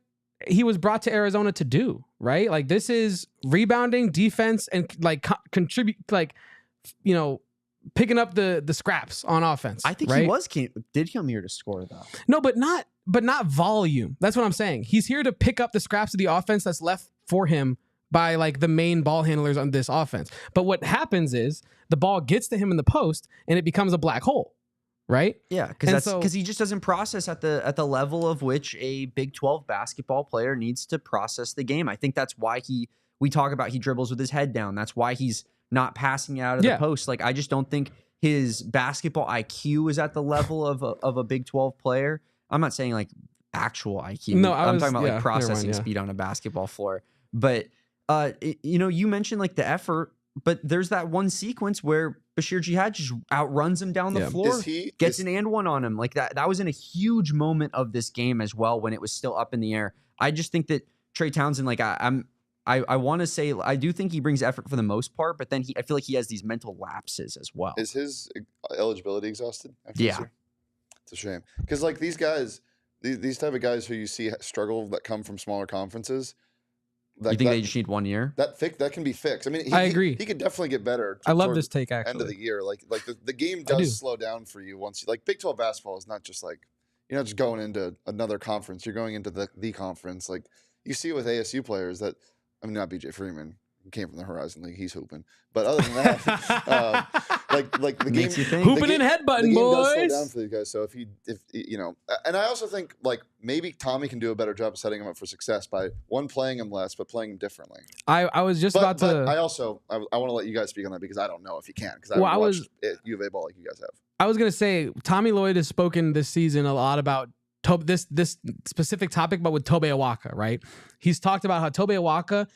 he was brought to Arizona to do, right? Like, this is rebounding, defense, and like contribute, like, picking up the scraps on offense. I think he did come here to score though. No, but not volume. That's what I'm saying. He's here to pick up the scraps of the offense that's left for him by like the main ball handlers on this offense. But what happens is the ball gets to him in the post and it becomes a black hole, right? Yeah, because he just doesn't process at the level of which a Big 12 basketball player needs to process the game. I think that's why we talk about he dribbles with his head down. That's why he's not passing out of the post. Like, I just don't think his basketball IQ is at the level of a Big 12 player. I'm not saying like actual IQ. No, I'm talking about like processing speed on a basketball floor. But you mentioned like the effort, but there's that one sequence where Bashir Jihad just outruns him down the floor, gets an and one on him. Like that was in a huge moment of this game as well when it was still up in the air. I just think that Trey Townsend, like I want to say, I do think he brings effort for the most part, but then I feel like he has these mental lapses as well. Is his eligibility exhausted? Yeah. It's a shame. Because like these guys, these type of guys who you see struggle that come from smaller conferences, you think they just need 1 year? That can be fixed. I mean, I agree. He could definitely get better. I love this take, actually. End of the year. Like the game does slow down for you once like Big 12 basketball is not just like, you're not just going into another conference. You're going into the conference. Like you see with ASU players that, I mean, not BJ Freeman. He came from the Horizon League. He's hooping. But other than that, like the game, hooping and headbutting, boys. Does slow down for these guys. So if and I also think like maybe Tommy can do a better job of setting him up for success by playing him less, but playing him differently. I was just about to. I also I want to let you guys speak on that because I don't know if he can because I watched U of A ball like you guys have. I was gonna say Tommy Lloyd has spoken this season a lot about this specific topic, but with Tobe Awaka, right? He's talked about how Tobe Awaka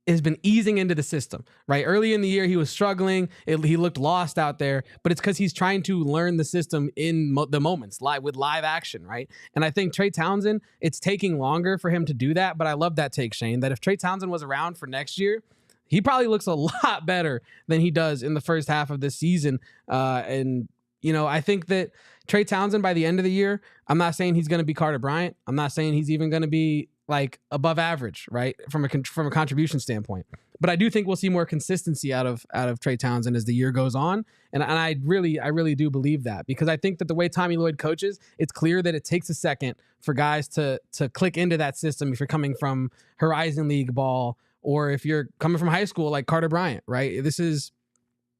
has been easing into the system, right? Early in the year, he was struggling. He looked lost out there, but it's because he's trying to learn the system in the moments, with live action, right? And I think Trey Townsend, it's taking longer for him to do that, but I love that take, Shane, that if Trey Townsend was around for next year, he probably looks a lot better than he does in the first half of this season. And, I think that Trey Townsend, by the end of the year, I'm not saying he's going to be Carter Bryant. I'm not saying he's even going to be like above average, right? From a contribution standpoint. But I do think we'll see more consistency out of Trey Townsend as the year goes on. And I really do believe that because I think that the way Tommy Lloyd coaches, it's clear that it takes a second for guys to click into that system if you're coming from Horizon League ball or if you're coming from high school like Carter Bryant, right? This is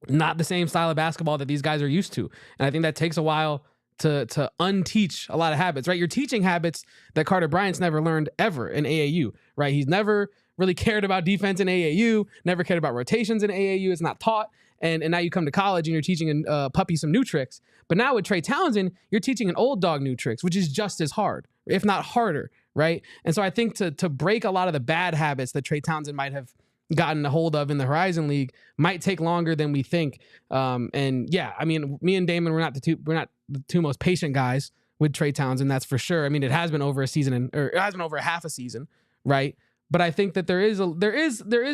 not the same style of basketball that these guys are used to. And I think that takes a while to unteach a lot of habits, right? You're teaching habits that Carter Bryant's never learned ever in AAU, right? He's never really cared about defense in AAU, never cared about rotations in AAU. It's not taught. And now you come to college and you're teaching a puppy some new tricks. But now with Trey Townsend, you're teaching an old dog new tricks, which is just as hard, if not harder, right? And so I think to break a lot of the bad habits that Trey Townsend might have gotten a hold of in the Horizon League might take longer than we think. And yeah, I mean, me and Damon, we're not the two most patient guys with Trey Townsend, that's for sure. I mean, it has been over a season or it has been over a half a season, right? But I think that there is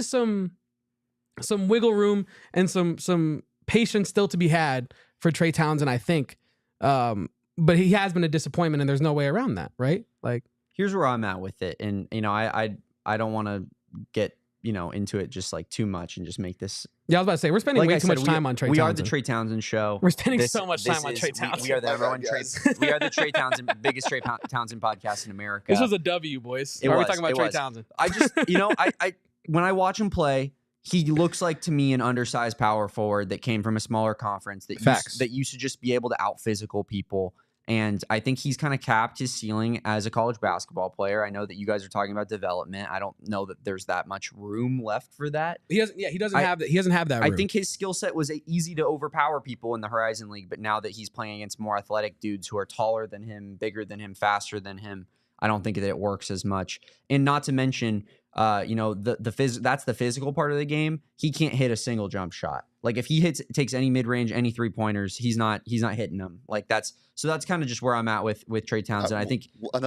some wiggle room and some patience still to be had for Trey Townsend, I think. But he has been a disappointment and there's no way around that, right? Like, here's where I'm at with it. And I don't want to get into it just like too much and just make this. Yeah, I was about to say, we're spending way too much time on Trey Townsend. We are the Trey Townsend show. We're spending so much time on Trey Townsend. We are the everyone we are the Trey Townsend, biggest Trey Townsend podcast in America. This was a W, boys. Why are we talking about Trey Townsend? I just, I when I watch him play, he looks like to me an undersized power forward that came from a smaller conference that used to just be able to out physical people. And I think he's kind of capped his ceiling as a college basketball player. I know that you guys are talking about development. I don't know that there's that much room left for that. He doesn't have that room. I think his skill set was easy to overpower people in the Horizon League, but now that he's playing against more athletic dudes who are taller than him, bigger than him, faster than him, I don't think that it works as much. And not to mention, that's the physical part of the game. He can't hit a single jump shot. Like if he takes any mid-range, any 3-pointers, he's not hitting them. Like that's kind of just where I'm at with Trey Townsend. I think one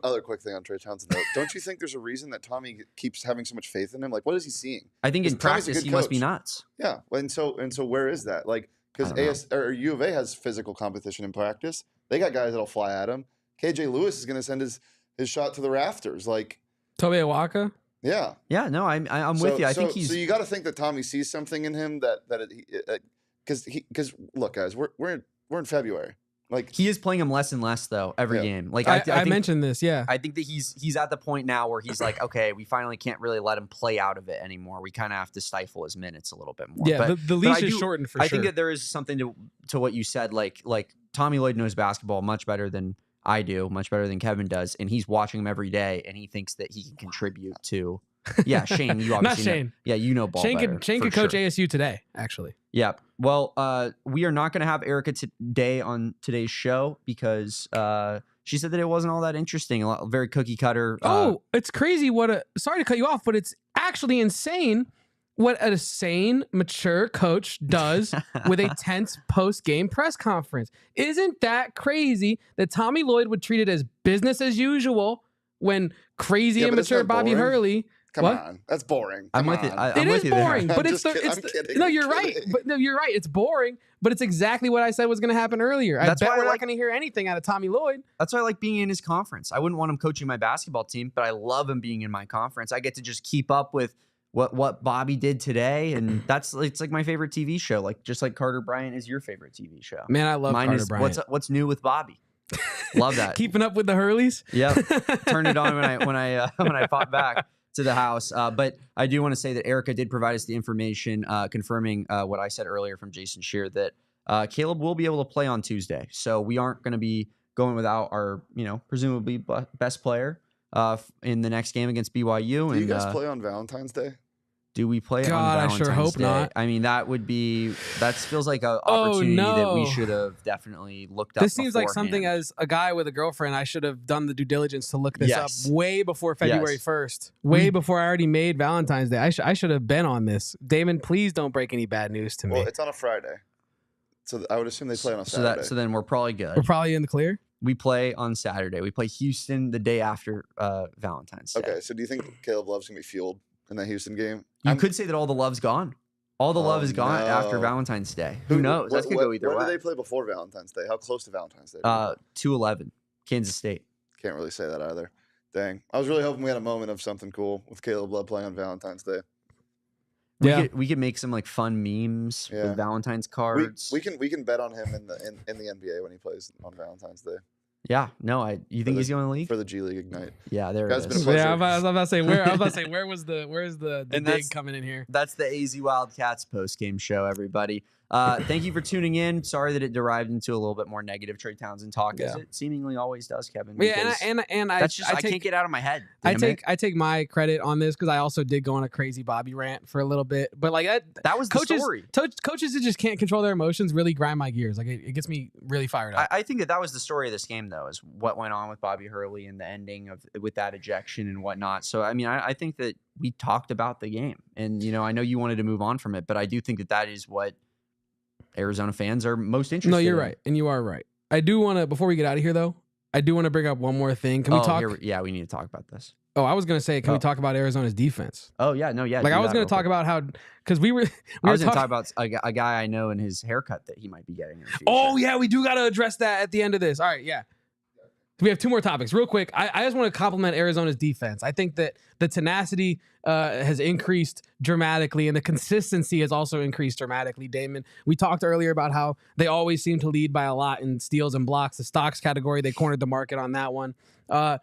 other quick thing on Trey Townsend though. Don't you think there's a reason that Tommy keeps having so much faith in him? Like what is he seeing? I think in practice he must be nuts. Yeah. And so where is that? Like because U of A has physical competition in practice. They got guys that'll fly at him. KJ Lewis is going to send his shot to the rafters. Like Tobe Awaka. Yeah. Yeah. No, I'm with you. I think he's. So you got to think that Tommy sees something in him because look, guys, we're in February. Like he is playing him less and less though every game. Like I think, mentioned this. Yeah, I think that he's at the point now where he's like, okay, we finally can't really let him play out of it anymore. We kind of have to stifle his minutes a little bit more. Yeah, but the leash is shortened for sure. I think that there is something to what you said. Like Tommy Lloyd knows basketball much better than I do, much better than Kevin does, and he's watching him every day, and he thinks that he can contribute to. Yeah, Shane, you obviously not Shane. Know, yeah, you know ball better. Shane could coach ASU today, actually. Yeah. Well, we are not going to have Erica today on today's show because she said that it wasn't all that interesting. Very cookie cutter. It's crazy. Sorry to cut you off, but it's actually insane what a sane, mature coach does with a tense post-game press conference. Isn't that crazy that Tommy Lloyd would treat it as business as usual when crazy immature Bobby Hurley... Come on, that's boring. I'm with it. It is boring, but I'm kidding. No, you're right. But no, you're right. It's boring, but it's exactly what I said was going to happen earlier. I bet we're not going to hear anything out of Tommy Lloyd. That's why I like being in his conference. I wouldn't want him coaching my basketball team, but I love him being in my conference. I get to just keep up with what Bobby did today, and it's like my favorite TV show. Like just like Carter Bryant is your favorite TV show. Man, I love Carter Bryant. What's new with Bobby? Love that. Keeping up with the Hurleys. Yeah, turned it on when I popped back to the house. But I do want to say that Erica did provide us the information confirming what I said earlier from Jason Shear that Caleb will be able to play on Tuesday. So we aren't going to be going without our, presumably best player in the next game against BYU. Do you guys play on Valentine's Day? Do we play on Valentine's I sure hope Day? not. I mean, that feels like an opportunity that we should have definitely looked up. This seems like something as a guy with a girlfriend, I should have done the due diligence to look this up way before February 1st, way before I already made Valentine's Day. I should have been on this. Damon, please don't break any bad news to me. Well, it's on a Friday. So I would assume they play on a Saturday. So then we're probably good. We're probably in the clear. We play on Saturday. We play Houston the day after Valentine's Day. Okay, so do you think Caleb Love's going to be fueled in that Houston game? You could say that all the love's gone. All the love is gone after Valentine's Day. Who knows? That could go either way. When did they play before Valentine's Day? How close to Valentine's Day? 2-11, Kansas State. Can't really say that either. Dang. I was really hoping we had a moment of something cool with Caleb Love playing on Valentine's Day. We could make some like fun memes with Valentine's cards. We can bet on him in the NBA when he plays on Valentine's Day. Yeah, no, you think he's going to the league for the G League Ignite? Yeah, there it is. Yeah, I was about to say where's the dig coming in here? That's the AZ Wildcats post game show, everybody. Thank you for tuning in. Sorry that it derived into a little bit more negative Trey Townsend talk, as it seemingly always does, Kevin. Yeah, and I can't get out of my head. I take my credit on this because I also did go on a crazy Bobby rant for a little bit, but like that was coaches, the story. Coaches that just can't control their emotions really grind my gears. Like it gets me really fired up. I think that was the story of this game, though, is what went on with Bobby Hurley and the ending with that ejection and whatnot. So I mean, I think that we talked about the game, and I know you wanted to move on from it, but I do think that is what Arizona fans are most interested in. No, you're right. And you are right. I do want to, before we get out of here, though, I do want to bring up one more thing. Can we talk? We need to talk about this. Oh, I was going to say, can we talk about Arizona's defense? Oh, yeah. No, yeah. Like, I was going to talk about how, because I was going to talk about a guy I know and his haircut that he might be getting in the future. Oh, yeah. We do got to address that at the end of this. All right. Yeah. We have two more topics. Real quick, I just want to compliment Arizona's defense. I think that the tenacity has increased dramatically, and the consistency has also increased dramatically, Damon. We talked earlier about how they always seem to lead by a lot in steals and blocks. The stocks category, they cornered the market on that one. I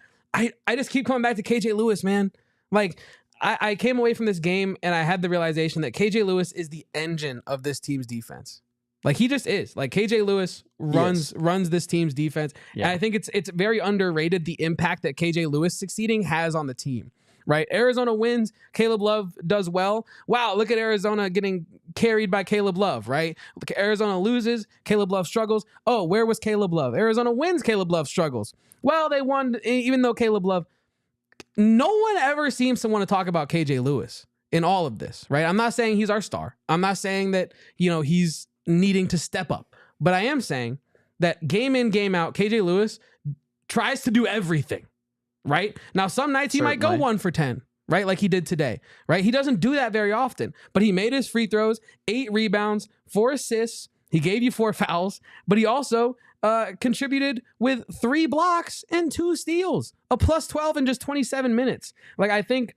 just keep coming back to KJ Lewis, man. Like, I came away from this game, and I had the realization that KJ Lewis is the engine of this team's defense. Like, he just is. Like, KJ Lewis runs this team's defense. Yeah. And I think it's very underrated, the impact that KJ Lewis succeeding has on the team, right? Arizona wins. Caleb Love does well. Wow, look at Arizona getting carried by Caleb Love, right? Arizona loses. Caleb Love struggles. Oh, where was Caleb Love? Arizona wins. Caleb Love struggles. Well, they won, even though Caleb Love... No one ever seems to want to talk about KJ Lewis in all of this, right? I'm not saying he's our star. I'm not saying that, he's needing to step up. But I am saying that game in, game out, KJ Lewis tries to do everything, right? Now, some nights he might go 1 for 10, right? Like he did today, right? He doesn't do that very often, but he made his free throws, 8 rebounds, 4 assists. He gave you 4 fouls, but he also contributed with 3 blocks and 2 steals, a plus 12 in just 27 minutes. Like, I think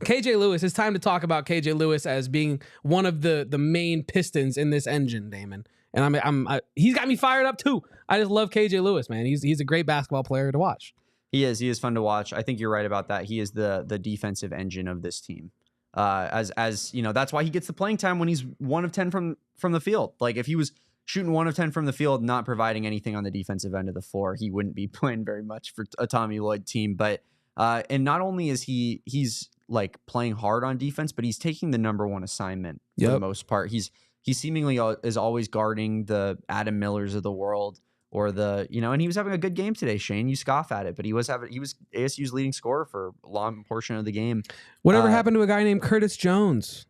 KJ Lewis, it's time to talk about KJ Lewis as being one of the main pistons in this engine, Damon. And he's got me fired up too. I just love KJ Lewis, man. He's a great basketball player to watch. He is fun to watch. I think you're right about that. He is the defensive engine of this team. As you know, that's why he gets the playing time when he's 1 of 10 from the field. Like if he was shooting 1 of 10 from the field, not providing anything on the defensive end of the floor, he wouldn't be playing very much for a Tommy Lloyd team. But and not only is he's like playing hard on defense, but he's taking the number 1 assignment for the most part. He seemingly is always guarding the Adam Millers of the world, or and he was having a good game today, Shane. You scoff at it, but he was ASU's leading scorer for a long portion of the game. Whatever happened to a guy named Curtis Jones?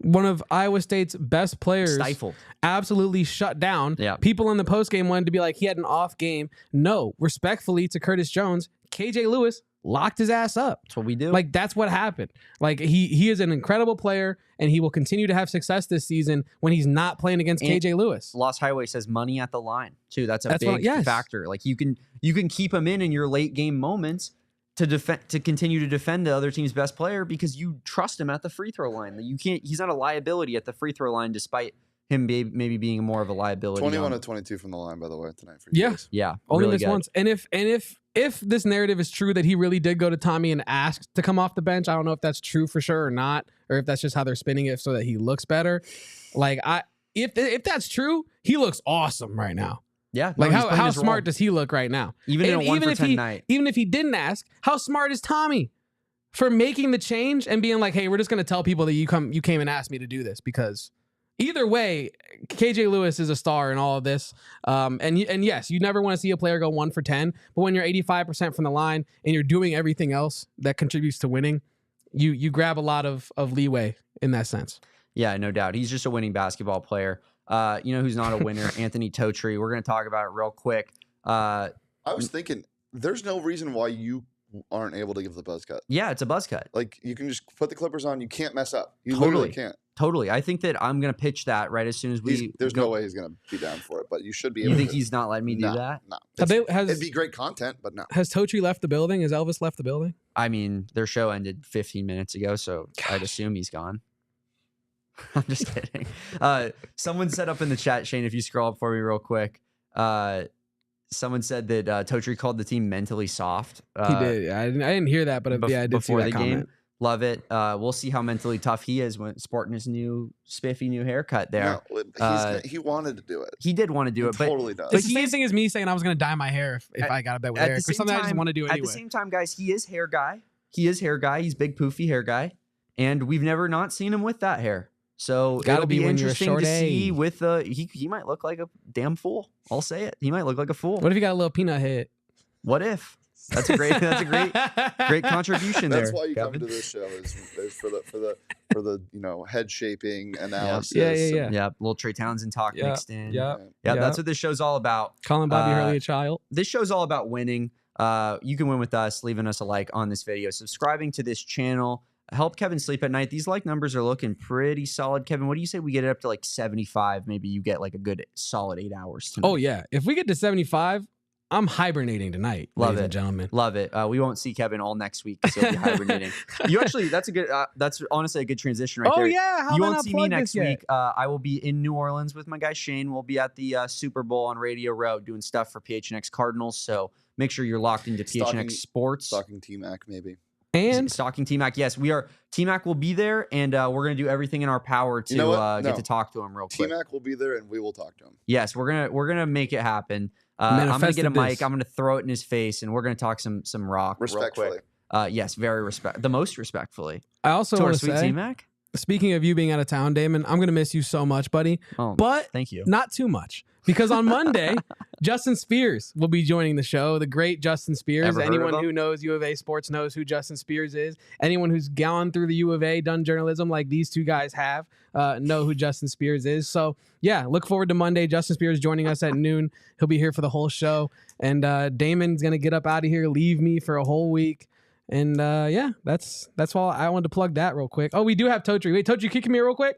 One of Iowa State's best players. Stifled. Absolutely shut down. Yeah. People in the postgame wanted to be like, he had an off game. No, respectfully to Curtis Jones, KJ Lewis locked his ass up. That's what we do. Like, that's what happened. Like, he is an incredible player, and he will continue to have success this season when he's not playing against KJ Lewis. Lost Highway says money at the line, too. That's a big factor. Like, you can keep him in your late game moments to continue to defend the other team's best player because you trust him at the free throw line. He's not a liability at the free throw line, despite him maybe being more of a liability. 21 of 22 from the line, by the way, tonight for you. Yeah. Guys. Yeah. Only really missed once. And if this narrative is true that he really did go to Tommy and ask to come off the bench, I don't know if that's true for sure or not, or if that's just how they're spinning it so that he looks better. Like, if that's true, he looks awesome right now. Yeah. Like, how smart does he look right now? Even in a 1 for 10 night. Even if he didn't ask, how smart is Tommy for making the change and being like, hey, we're just going to tell people that you came and asked me to do this? Because either way, KJ Lewis is a star in all of this. And yes, you never want to see a player go 1 for 10, but when you're 85% from the line and you're doing everything else that contributes to winning, you grab a lot of leeway in that sense. Yeah, no doubt. He's just a winning basketball player. Who's not a winner? Anthony Totri. We're going to talk about it real quick. I was thinking, there's no reason why you aren't able to give the buzz cut. Yeah, it's a buzz cut. Like, you can just put the clippers on. You can't mess up. You Totally. literally can't. Totally. I think that I'm going to pitch that right as soon as there's no way he's going to be down for it, but you should be able You think to. he's not letting me do that? No. It'd be great content, but no. Has Totri left the building? Has Elvis left the building? I mean, their show ended 15 minutes ago, so I'd assume he's gone. I'm just kidding. Someone said up in the chat, Shane, if you scroll up for me real quick, someone said that Totri called the team mentally soft. He did. I didn't hear that, but I did see that comment. Game. Love it. We'll see how mentally tough he is when sporting his spiffy new haircut there. No, he wanted to do it. He did want to do it, but totally does. It's the same thing as me saying I was going to dye my hair if I got a bet with Eric or something. I just want to do anyway. At the same time, guys, he is hair guy. He's big poofy hair guy, and we've never not seen him with that hair. So it'll be interesting to see with he might look like a damn fool. I'll say it. He might look like a fool. What if he got a little peanut head? What if? That's a great contribution there. That's why you Kevin. come to this show is for the head shaping analysis. Yeah. Little Trey Townsend talk mixed in. Yeah. That's what this show's all about. Calling Bobby Hurley a child. This show's all about winning. You can win with us, leaving us a like on this video, subscribing to this channel. Help Kevin sleep at night. These like numbers are looking pretty solid. Kevin, what do you say we get it up to like 75? Maybe you get like a good solid 8 hours tonight. Oh, yeah. If we get to 75, I'm hibernating tonight, ladies and gentlemen. Love it. We won't see Kevin all next week because he'll be hibernating. That's honestly a good transition right there. Oh, yeah. You won't see me next week. I will be in New Orleans with my guy Shane. We'll be at the Super Bowl on Radio Row doing stuff for PHNX Cardinals. So make sure you're locked into PHNX Sports. Stalking T-Mac, maybe. And stalking T-Mac. Yes, we are. T-Mac will be there, and we're going to do everything in our power to get to talk to him real quick. T-Mac will be there, and we will talk to him. Yes, we're gonna make it happen. I'm going to get a mic. I'm going to throw it in his face, and we're going to talk some rock respectfully. Real quick. Yes, the most respectfully. I also want to say, T-Mac? Speaking of you being out of town, Damon, I'm going to miss you so much, buddy. Oh, but thank you. Not too much. Because on Monday, Justin Spears will be joining the show. The great Justin Spears. Anyone who knows U of A sports knows who Justin Spears is. Anyone who's gone through the U of A, done journalism like these two guys have, know who Justin Spears is. So, yeah, look forward to Monday. Justin Spears joining us at noon. He'll be here for the whole show. And Damon's going to get up out of here, leave me for a whole week. And, that's all. I wanted to plug that real quick. Oh, we do have Totri. Wait, Totri, kicking me real quick?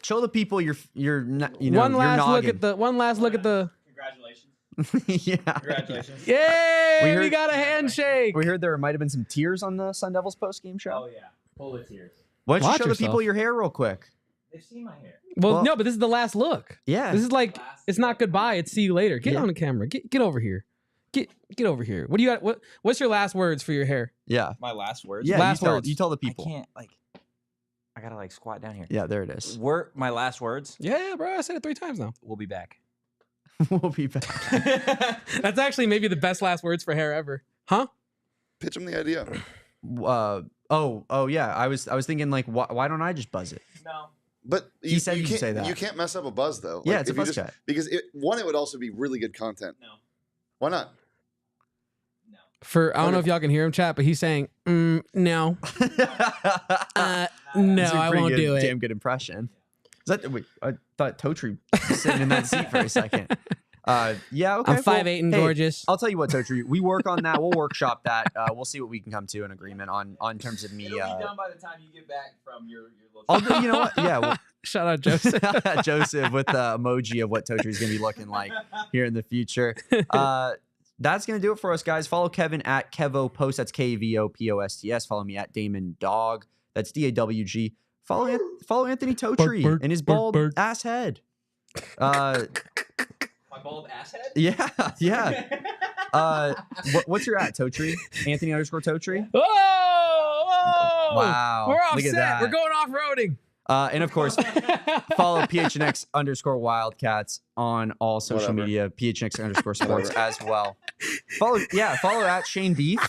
Show the people your one last look at the Congratulations. Yeah. Congratulations. Yay! We got a handshake. We heard there might have been some tears on the Sun Devils post-game show. Oh yeah. Full of tears. Why don't you show the people your hair real quick? They've seen my hair. Well, no, but this is the last look. Yeah. This is like, it's not goodbye. It's see you later. Get on the camera. Get over here. Get over here. What do you got? What's your last words for your hair? Yeah. My last words. Yeah. Last you words. tell the people. I can't I gotta squat down here. Yeah, there it is. My last words. Yeah, bro. I said it 3 times now. We'll be back. We'll be back. That's actually maybe the best last words for hair ever. Huh? Pitch him the idea. Oh yeah. I was thinking like, why don't I just buzz it? No. But He said you can't say that. You can't mess up a buzz though. Yeah, Like, it's a if you buzz cut. because it would also be really good content. No. Why not? I don't know if y'all can hear him chat, but he's saying, no. No, That's a I pretty won't good, do it. Damn good impression. Wait, I thought Totri was sitting in that seat for a second. Yeah, okay. I'm 5'8" and gorgeous. I'll tell you what, Totri, we work on that. We'll workshop that. We'll see what we can come to an agreement on terms of me. It'll be done by the time you get back from your little. I'll do, you know what? Yeah. Well, Shout out Joseph. Joseph with the emoji of what Totri's going to be looking like here in the future. That's going to do it for us, guys. Follow Kevin at Kevo Post. That's KVOPOSTS. Follow me at Damon Dog. That's DAWG. Follow Anthony Totri Bark, and his bark, bald bark. ass head. My bald ass head. Yeah. What's your at, Totri? Anthony _Totri? Whoa! Wow. We're off Look at set. that. We're going off-roading. And of course, follow PHNX _Wildcats on all social Whatever. media, PHNX _sports as well. Follow at Shane Beef.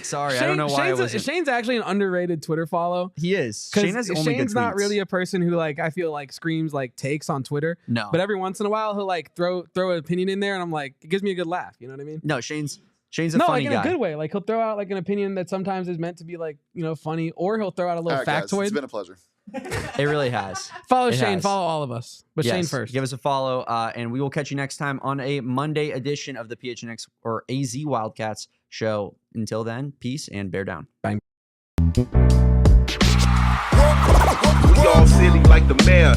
Sorry, I don't know why I wasn't. Shane's actually an underrated Twitter follow. He is. Shane has only Shane's good not tweets. really a person who like I feel like screams like takes on Twitter. No. But every once in a while he'll like throw an opinion in there and I'm like, it gives me a good laugh. You know what I mean? No, Shane's a No, funny like in guy. a good way. Like he'll throw out like an opinion that sometimes is meant to be like, funny, or he'll throw out a All little right, guys, factoid. it's been a pleasure. It really has. Follow It Shane, has. follow all of us. But Shane Yes, first. Give us a follow, and we will catch you next time on a Monday edition of the PHNX or AZ Wildcats show. Until then, peace and bear down. We all silly like the mayor.